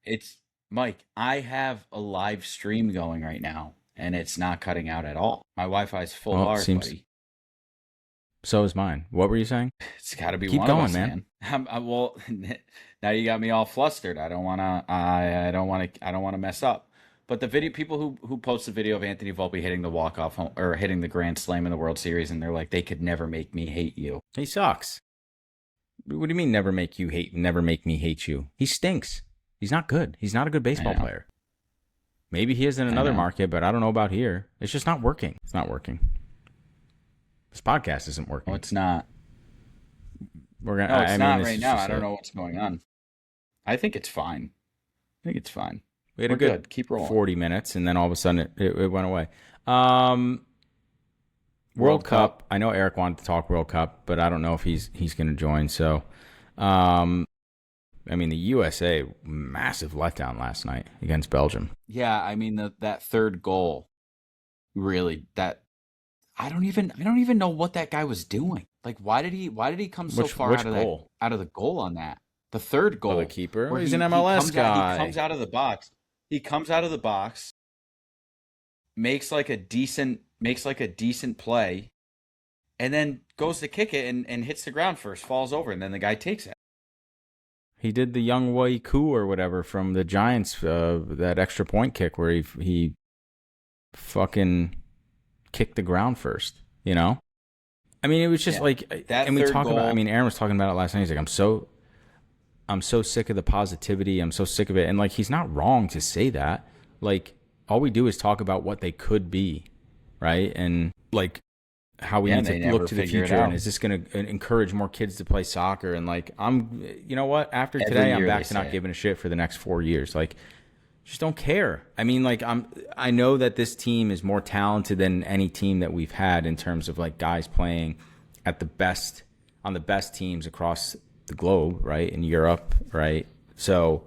It's Mike. I have a live stream going right now, and it's not cutting out at all. My Wi-Fi is full Well, it bars, seems- buddy. So is mine. What were you saying? It's got to be Keep one going, of us, man. Well, now you got me all flustered. I don't want to mess up. But the video people who post the video of Anthony Volpe hitting the walk-off home, or hitting the grand slam in the World Series, and they're like, they could never make me hate you. He sucks. What do you mean never make me hate you? He stinks. He's not good. He's not a good baseball player. Maybe he is in another market, but I don't know about here. It's just not working. It's not working. This podcast isn't working. Oh, it's not. We're gonna. No, it's not right now. I don't know what's going on. I think it's fine. We had a good keep rolling. 40 minutes, and then all of a sudden it went away. World Cup. I know Eric wanted to talk World Cup, but I don't know if he's going to join. So, I mean, the USA massive letdown last night against Belgium. Yeah, I mean that third goal, really. That I don't even know what that guy was doing. Like, why did he come so far out of the goal on that? The third goal. Oh, the keeper. He's an MLS guy. He comes out of the box. Makes like a decent play, and then goes to kick it and hits the ground first, falls over, and then the guy takes it. He did the Young Wei Koo or whatever from the Giants, that extra point kick where he fucking kicked the ground first, you know? I mean, it was just like that. And we talk about, I mean, Aaron was talking about it last night. He's like, I'm so sick of the positivity. I'm so sick of it. And like, he's not wrong to say that. Like, all we do is talk about what they could be, right? And like how we need to look to the future, and is this going to encourage more kids to play soccer? And like, you know what? After today, I'm back to not giving a shit for the next 4 years. Like, just don't care. I mean, like, I know that this team is more talented than any team that we've had in terms of like guys playing at the best on the best teams across the globe, right? In Europe, right? So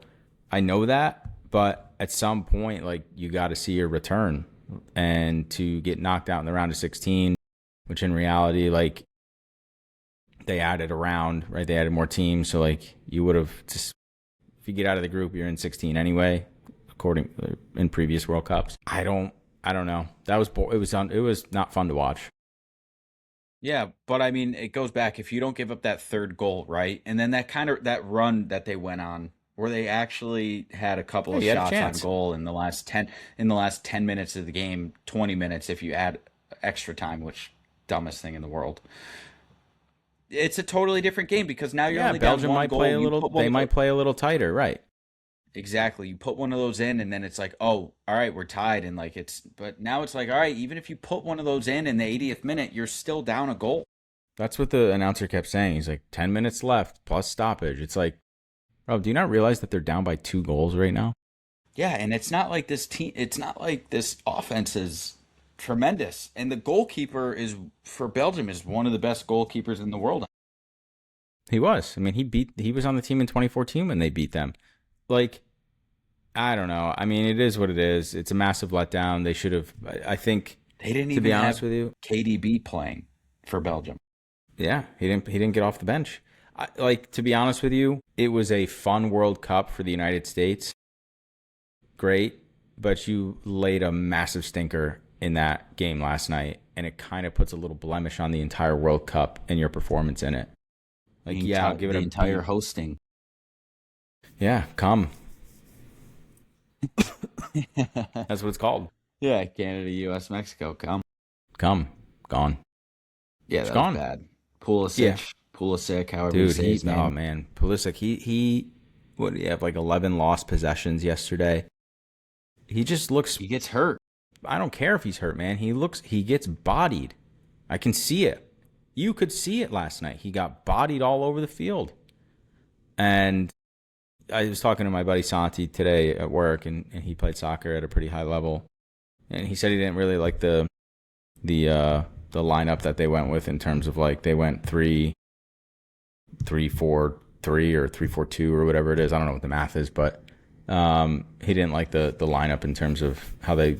I know that, but at some point, like, you got to see your return, and to get knocked out in the round of 16, which in reality, like, they added a round, right? They added more teams. So like, you would have just, if you get out of the group, you're in 16 anyway, according in previous World Cups. I don't know. It was not fun to watch. Yeah, but I mean, it goes back. If you don't give up that third goal, right? And then that run that they went on, where they actually had a couple of shots on goal in the last 10 minutes of the game, 20 minutes if you add extra time, which dumbest thing in the world. It's a totally different game because now you're only Belgium down one might goal. Play a little. They might play a little tighter, right? Exactly. You put one of those in, and then it's like, oh, all right, we're tied, and like but now it's like, all right, even if you put one of those in the 80th minute, you're still down a goal. That's what the announcer kept saying. He's like, 10 minutes left plus stoppage. It's like, bro, do you not realize that they're down by 2 goals right now? Yeah, and it's not like this team. It's not like this offense is tremendous, and the goalkeeper for Belgium is one of the best goalkeepers in the world. He was. I mean, he was on the team in 2014 when they beat them. Like, I don't know. I mean, it is what it is. It's a massive letdown. They should have. I think they didn't even, to be honest with you, KDB playing for Belgium. Yeah, he didn't get off the bench. To be honest with you, it was a fun World Cup for the United States. Great, but you laid a massive stinker in that game last night, and it kind of puts a little blemish on the entire World Cup and your performance in it. Like, I'll give it the entire hosting. Yeah, come. That's what it's called. Yeah, Canada, U.S., Mexico, come. Gone. Yeah, that's gone. Bad. Pulisic, however dude, you say his name. Oh man, Pulisic. He what do you have, like 11 lost possessions yesterday? He just looks. He gets hurt. I don't care if he's hurt, man. He gets bodied. I can see it. You could see it last night. He got bodied all over the field. And I was talking to my buddy Santi today at work, and he played soccer at a pretty high level. And he said he didn't really like the lineup that they went with in terms of, like, they went 3-4-3 or 3-4-2 or whatever it is. I don't know what the math is, but he didn't like the lineup in terms of how they,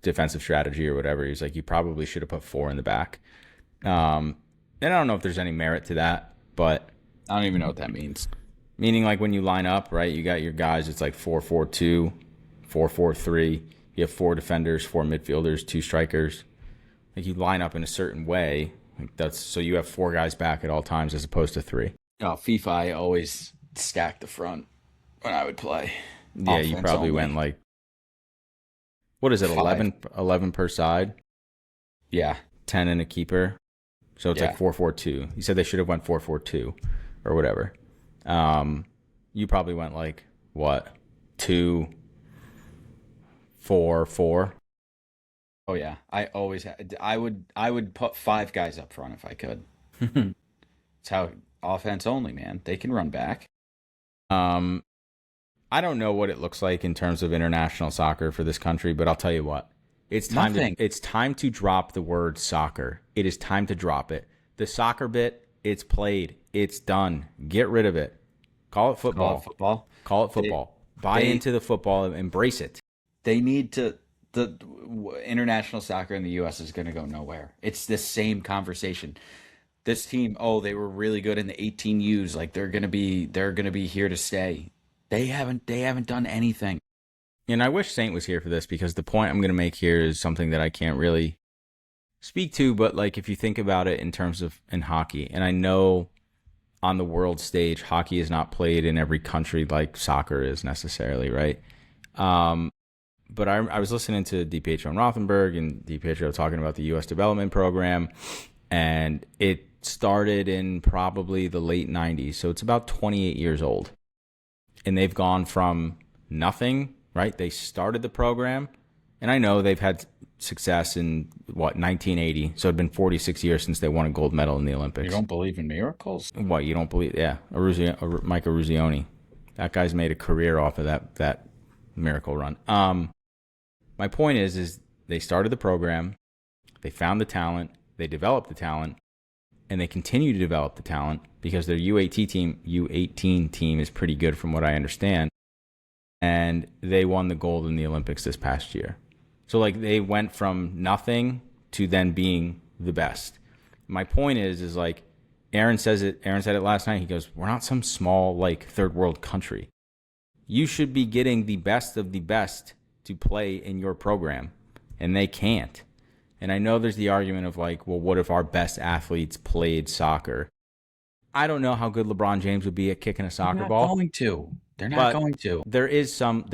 defensive strategy or whatever. He's like, you probably should have put 4 in the back. And I don't know if there's any merit to that, but I don't even know what that means. Meaning, like, when you line up, right, you got your guys, it's like 4-4-2, 4-4-3. You have 4 defenders, 4 midfielders, 2 strikers. Like, you line up in a certain way. Like, so you have 4 guys back at all times as opposed to 3. Oh, FIFA, I always stacked the front when I would play. Yeah, you probably went like What is it? 5. 11 per side, Yeah. 10 and a keeper. So it's Yeah. like 4-4-2. You said they should have went 4-4-2 or whatever. You probably went like what? 2-4-4. Oh yeah. I would put 5 guys up front if I could. It's how offense only, man. They can run back. I don't know what it looks like in terms of international soccer for this country, but I'll tell you what. Nothing. It's time to drop the word soccer. It is time to drop it. The soccer bit, it's played. It's done. Get rid of it. Call it football. Call it football. Buy into the football and embrace it. They need to. The international soccer in the U.S. is going to go nowhere. It's the same conversation. This team, they were really good in the 18Us. Like they're going to be here to stay. They haven't done anything. And I wish Saint was here for this, because the point I'm going to make here is something that I can't really speak to, but like if you think about it in terms of in hockey, and I know on the world stage, hockey is not played in every country like soccer is necessarily, right? But I was listening to DiPietro and Rothenberg, and DiPietro talking about the U.S. development program, and it started in probably the late 90s, so it's about 28 years old. And they've gone from nothing, right? They started the program, and I know they've had success in, 1980, so it'd been 46 years since they won a gold medal in the Olympics. You don't believe in miracles? What, you don't believe? Yeah, Mike Eruzione. That guy's made a career off of that miracle run. My point is they started the program, they found the talent, they developed the talent, and they continue to develop the talent because their U18 team is pretty good from what I understand. And they won the gold in the Olympics this past year. So like they went from nothing to then being the best. My point is like Aaron said it last night. He goes, "We're not some small like third world country. You should be getting the best of the best to play in your program." And they can't. And I know there's the argument of like, well, what if our best athletes played soccer? I don't know how good LeBron James would be at kicking a soccer ball. They're not going to. There is some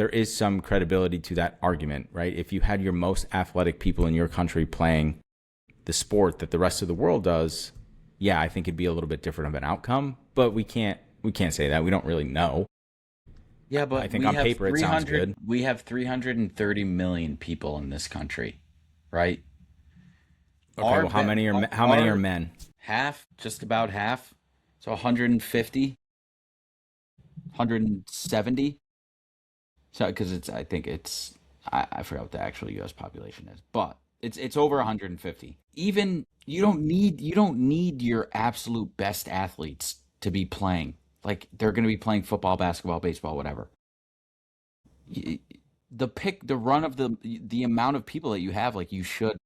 credibility to that argument, right? If you had your most athletic people in your country playing the sport that the rest of the world does, yeah, I think it'd be a little bit different of an outcome. But we can't say that. We don't really know. Yeah, but I think on paper it sounds good. We have 330 million people in this country, right? Okay, well, how many are men? Half, just about half. So 150, 170. So because I forgot what the actual U.S. population is, but it's over 150. Even you don't need your absolute best athletes to be playing. Like they're going to be playing football, basketball, baseball, whatever. The run of the amount of people that you have, like you should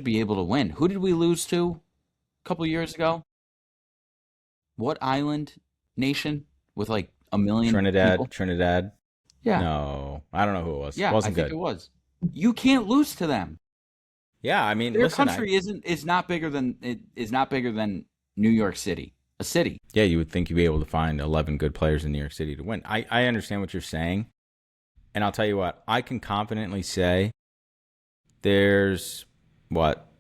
be able to win. Who did we lose to a couple years ago? What island nation with like a million people? Trinidad. Yeah. No, I don't know who it was. Yeah, It wasn't I think good. it was. You can't lose to them. Yeah, I mean, Their listen, country is not bigger than New York City, a city. yeah, you would think you'd be able to find 11 good players in New York City to win. I understand what you're saying, and I'll tell you what, I can confidently say there's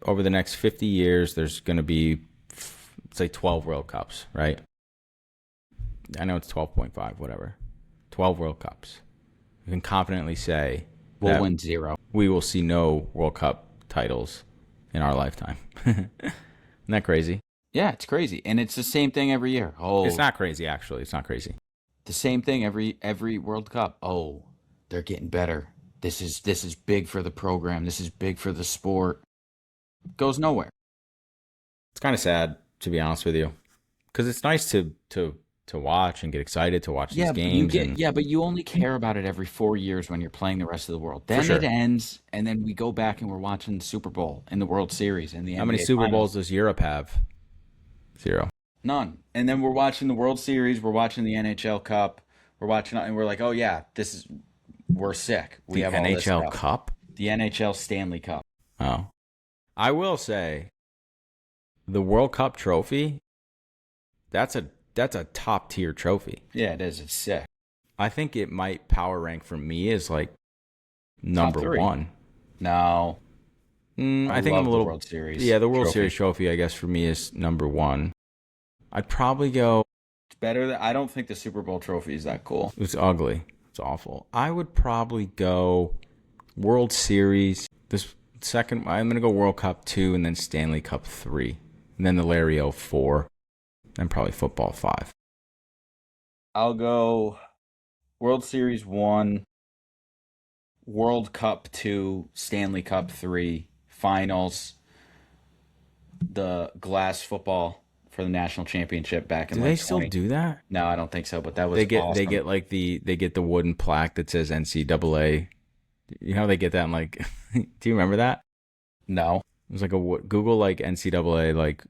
over the next 50 years, there's going to be, say, 12 World Cups, right? I know it's 12.5, whatever. 12 World Cups. You can confidently say We'll win 0. we will see no World Cup titles in our lifetime. Isn't that crazy? Yeah, it's crazy, and it's the same thing every year. Oh, It's not crazy, actually. It's not crazy. the same thing every World Cup. Oh, they're getting better. This is big for the program. This is big for the sport. Goes nowhere. It's kind of sad, to be honest with you, because it's nice to watch and get excited to watch these games. But you only care about it every 4 years when you're playing the rest of the world. Then sure. it ends, and then we go back and we're watching the Super Bowl and the World Series and the How many NBA Super Finals. Bowls does Europe have? 0. None. And then we're watching the World Series. We're watching the NHL Cup. We're watching, and we're like, oh yeah, we're sick. We have all this NHL stuff. Cup? The NHL Stanley Cup. Oh. I will say, the World Cup trophy, that's a top tier trophy. Yeah, it is. It's sick. I think it might power rank for me as like number three. one. No. I think I'm a love the little. World Series. Yeah, the World trophy. Series trophy, I guess, for me is number one. I'd probably go. It's better than I don't think the Super Bowl trophy is that cool. It's ugly. It's awful. I would probably go World Series. This second, I'm going to go World Cup 2 and then Stanley Cup 3. And then the Larry O 4. And probably football 5. I'll go World Series 1, World Cup 2, Stanley Cup 3, Finals, the glass football for the national championship back in Do like they still 20. do that? No, I don't think so, but that was They get awesome. like the wooden plaque that says NCAA. You know how they get that in like do you remember that? No. It was like Google like NCAA like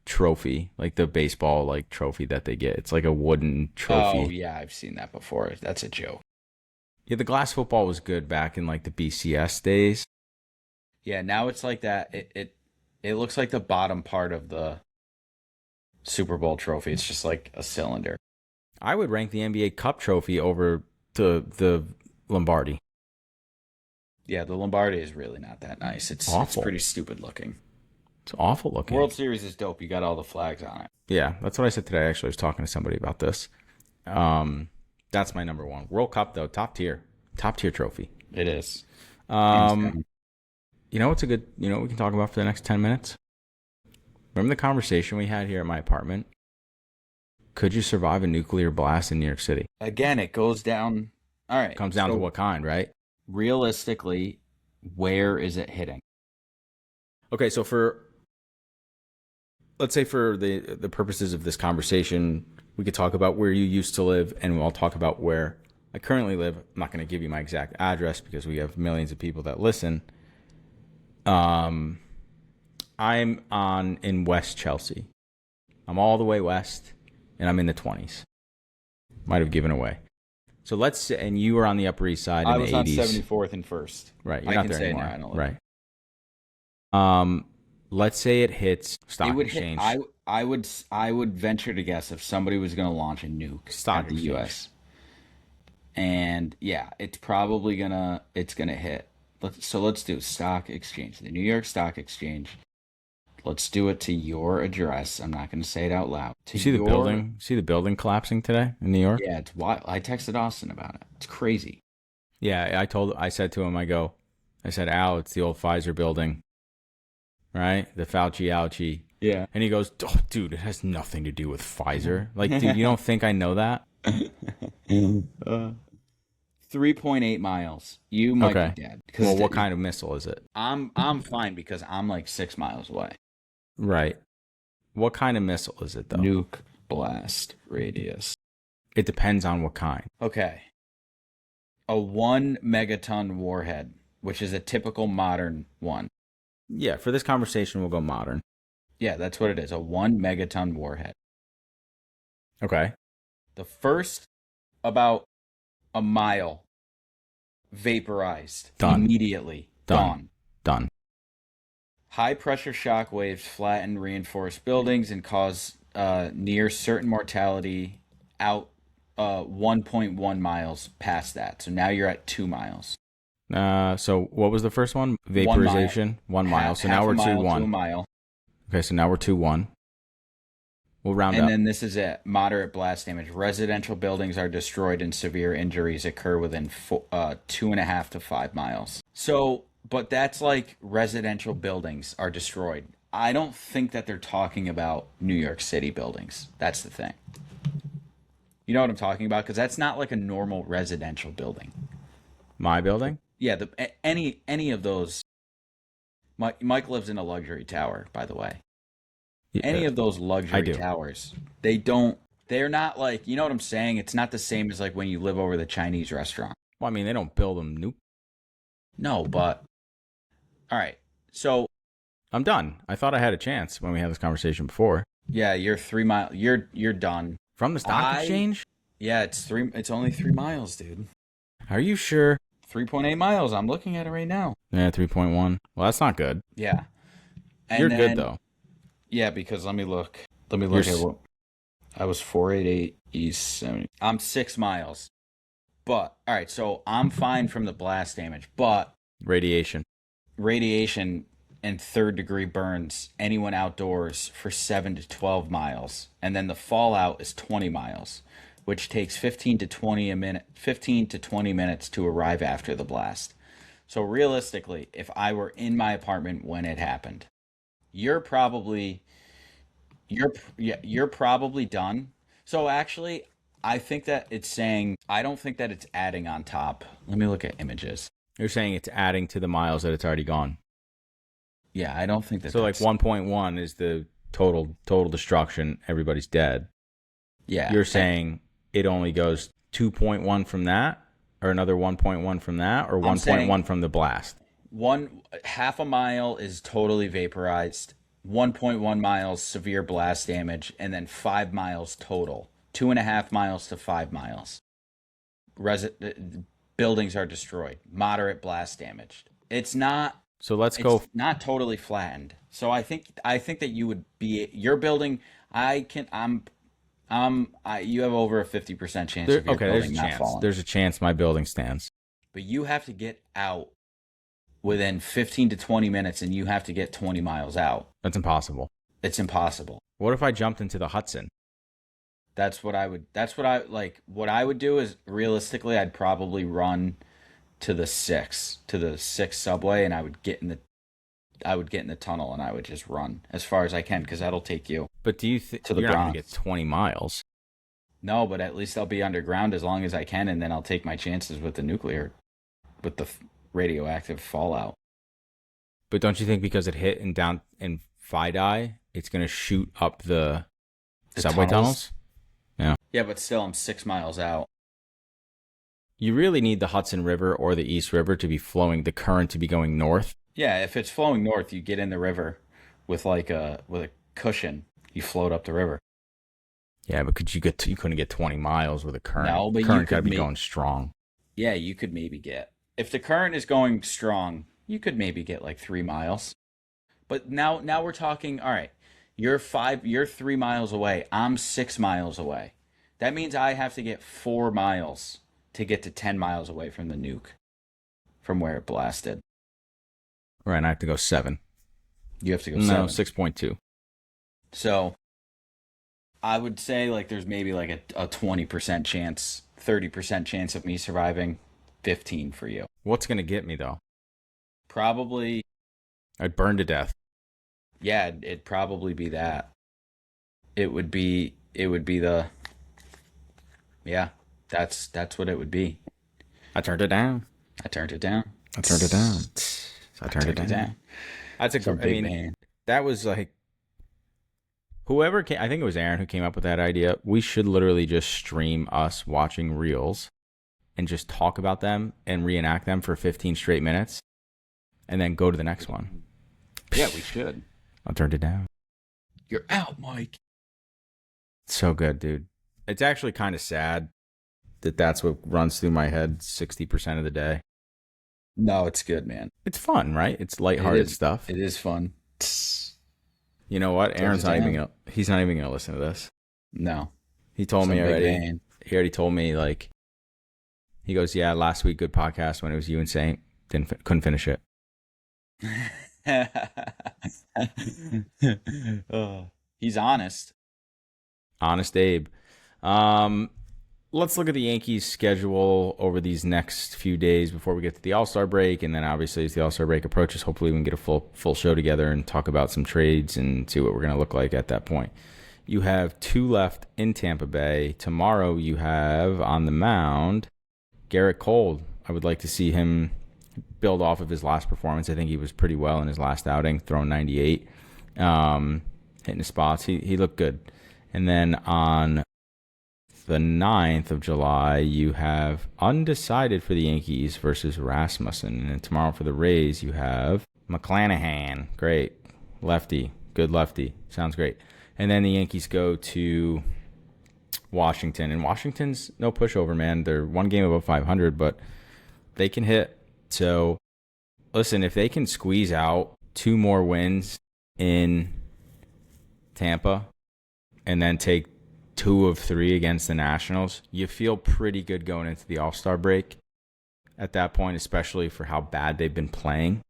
trophy, like the baseball like trophy that they get. It's like a wooden trophy. Oh, yeah, I've seen that before. That's a joke. Yeah, the glass football was good back in like the BCS days. Yeah, now it's like that. It looks like the bottom part of the Super Bowl trophy. It's just like a cylinder. I would rank the NBA Cup trophy over the Lombardi. Yeah, the Lombardi is really not that nice. It's Awful. pretty stupid looking. It's awful looking. World Series is dope. You got all the flags on it. Yeah, that's what I said today. Actually, I was talking to somebody about this. That's my number one. World Cup though, top tier trophy. It is. You know what's a good? You know what we can talk about for the next 10 minutes? Remember the conversation we had here at my apartment? Could you survive a nuclear blast in New York City? Again, it goes down. All right. Comes down to what kind, right? Realistically, where is it hitting? Okay, so let's say for the purposes of this conversation, we could talk about where you used to live, and I'll talk about where I currently live. I'm not going to give you my exact address because we have millions of people that listen. I'm in West Chelsea. I'm all the way west, and I'm in the 20s. Might have given away. So let's say, and you were on the Upper East Side in the 80s. I was on 74th and 1st. Right, you're I not can there say anymore. now, I don't Right. Let's say it hits stock It would exchange. I would venture to guess if somebody was going to launch a nuke Stock at the exchange. U.S. And yeah, it's probably gonna hit. Let's do stock exchange, the New York Stock Exchange. Let's do it to your address. I'm not going to say it out loud. To You see the building? See the building collapsing today in New York? Yeah, it's wild. I texted Austin about it. It's crazy. Yeah, I said to him, I said, Al, it's the old Pfizer building, right? The Fauci ouchie. Yeah. And he goes, oh, dude, it has nothing to do with Pfizer. Like, dude, you don't think I know that? 3.8 miles. You might be dead. Well, what kind of missile is it? I'm fine because I'm like 6 miles away. Right. What kind of missile is it, though? Nuke blast radius. It depends on what kind. Okay. A 1 megaton warhead, which is a typical modern one. Yeah, for this conversation, we'll go modern. Yeah, that's what it is. A 1 megaton warhead. Okay. The first about a mile vaporized. Done. Immediately. Done. High pressure shock waves flatten reinforced buildings and cause near certain mortality out 1.1 miles past that. So now you're at 2 miles. So what was the first one? Vaporization. 1 mile. So now we're 2-1. 2 mile. Okay, so now we're 2-1. We'll round up. And then this is it. Moderate blast damage. Residential buildings are destroyed and severe injuries occur within 2.5 to 5 miles. So, but that's like residential buildings are destroyed. I don't think that they're talking about New York City buildings. That's the thing. You know what I'm talking about? Because that's not like a normal residential building. My building? Yeah, any of those. Mike lives in a luxury tower, by the way. Any of those luxury towers, they're not like, you know what I'm saying? It's not the same as like when you live over the Chinese restaurant. Well, I mean, they don't build them. No, but all right. So I'm done. I thought I had a chance when we had this conversation before. yeah, you're 3 miles. You're done. From the stock exchange? Yeah, it's only 3 miles, dude. Are you sure? 3.8 miles. I'm looking at it right now. Yeah, 3.1. Well, that's not good. Yeah. And you're good though. Yeah, because let me look. Let me look at what I was 488 East 70. I'm 6 miles. But all right, so I'm fine from the blast damage, but Radiation. radiation and third-degree burns anyone outdoors for 7 to 12 miles, and then the fallout is 20 miles, which takes 15 to 20 minutes to arrive after the blast. So realistically, if I were in my apartment when it happened, you're probably you're probably done. So actually, I think that it's saying I don't think that it's adding on top. Let me look at images. You're saying it's adding to the miles that it's already gone. Yeah, I don't think that So like that's 1.1 is the total destruction. Everybody's dead. yeah. You're saying it only goes 2.1 from that, or another 1.1 from that, or 1.1 from the blast. One half a mile is totally vaporized, 1.1 miles severe blast damage, and then 5 miles total. 2.5 miles to 5 miles. Buildings are destroyed. Moderate blast damage. It's not. So let's go. It's not totally flattened. So I think that you would be your building. I can. You have over a 50% chance of your Okay, there's a building not chance. falling. There's a chance my building stands. But you have to get out within 15 to 20 minutes, and you have to get 20 miles out. That's impossible. It's impossible. What if I jumped into the Hudson? What I would do is realistically, I'd probably run to the 6 subway, and I would get in the tunnel, and I would just run as far as I can, because that'll take you But do you think to the you're not going to Bronx. get 20 miles? No, but at least I'll be underground as long as I can, and then I'll take my chances with with the radioactive fallout. But don't you think because it hit in Fidei, it's going to shoot up the subway tunnels? Yeah, but still, I'm 6 miles out. You really need the Hudson River or the East River to be flowing, the current to be going north. Yeah, if it's flowing north, you get in the river with a cushion. You float up the river. Yeah, but you couldn't get 20 miles with a current. No, but you current got to could be going strong. Yeah, you could maybe get, if the current is going strong, you could maybe get like 3 miles. But now we're talking, all right, you're 3 miles away. I'm 6 miles away. That means I have to get 4 miles to get to 10 miles away from the nuke, from where it blasted. Right, and I have to go 7. You have to go No, 7. 6.2. So I would say like there's maybe like a 20% chance, 30% chance of me surviving, 15 for you. What's going to get me, though? Probably, I'd burn to death. yeah, it'd probably be that. It would be the, yeah, that's what it would be. I turned it down. I turned it down. I turned it down. I turned it down. That's It's a I big mean, man. that was like whoever came. I think it was Aaron who came up with that idea. We should literally just stream us watching reels and just talk about them and reenact them for 15 straight minutes, and then go to the next one. Yeah, we should. I turned it down. You're out, Mike. So good, dude. It's actually kind of sad that that's what runs through my head 60% of the day. No, it's good, man. It's fun, right? It's lighthearted stuff. It is fun. You know what? Aaron's Turns not it even down. he's not even gonna listen to this. No. He told me Some big already. man. He already told me, like, he goes, yeah, last week good podcast when it was you and Saint couldn't finish it. He's honest. Honest Abe. Let's look at the Yankees schedule over these next few days before we get to the All-Star break, and then obviously as the All-Star break approaches, hopefully we can get a full show together and talk about some trades and see what we're going to look like at that point. You have 2 left in Tampa Bay. Tomorrow you have on the mound Garrett Cole. I would like to see him build off of his last performance. I think he was pretty well in his last outing, throwing 98, hitting the spots. He looked good. And then on the 9th of July, you have undecided for the Yankees versus Rasmussen. And then tomorrow for the Rays, you have McClanahan. Great. Lefty. Good lefty. Sounds great. And then the Yankees go to Washington. And Washington's no pushover, man. They're one game above 500, but they can hit. So, listen, if they can squeeze out 2 more wins in Tampa and then take 2 of 3 against the Nationals, you feel pretty good going into the All-Star break at that point, especially for how bad they've been playing.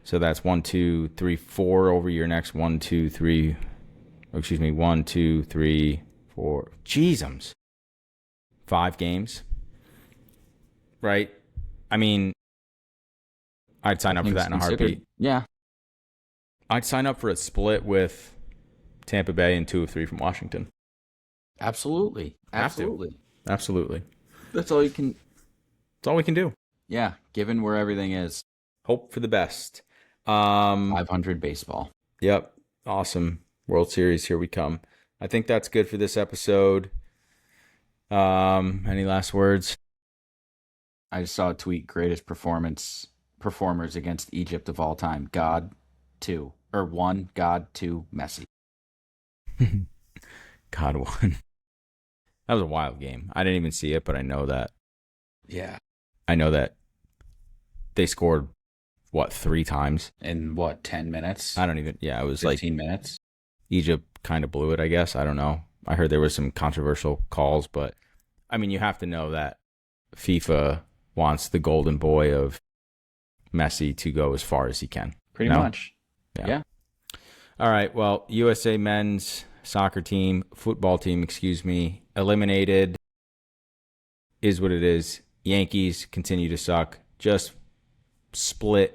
So that's 1, 2, 3, 4 over your next 1, 2, 3. Excuse me, 1, 2, 3, 4. Jeezums. 5 games. Right? I mean, I'd sign up for that in a heartbeat. Yeah. I'd sign up for a split with Tampa Bay and 2 of 3 from Washington. Absolutely. Absolutely. Absolutely. That's all you can. That's all we can do. Yeah, given where everything is. Hope for the best. 500 baseball. Yep. Awesome. World Series, here we come. I think that's good for this episode. Any last words? I just saw a tweet, greatest performers against Egypt of all time. God, 2. Or 1, God, 2, Messi. God won. That was a wild game. I didn't even see it, but I know that. Yeah. I know that they scored, 3 times? In 10 minutes? I don't even, it was 15 minutes? Egypt kind of blew it, I guess. I don't know. I heard there was some controversial calls, but I mean, you have to know that FIFA wants the golden boy of Messi to go as far as he can. Pretty much. Yeah. All right. Well, USA men's football team, eliminated. Is what it is. Yankees continue to suck. Just split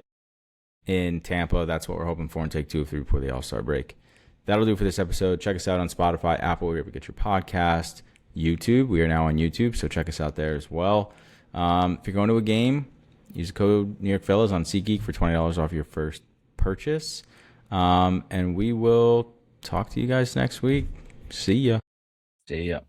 in Tampa. That's what we're hoping for, and take 2 of 3 before the All-Star break. That'll do for this episode. Check us out on Spotify, Apple, wherever you get your podcast. YouTube. We are now on YouTube, so check us out there as well. If you're going to a game, use the code New York Fellas on SeatGeek for $20 off your first purchase. And we will talk to you guys next week. See ya. See ya.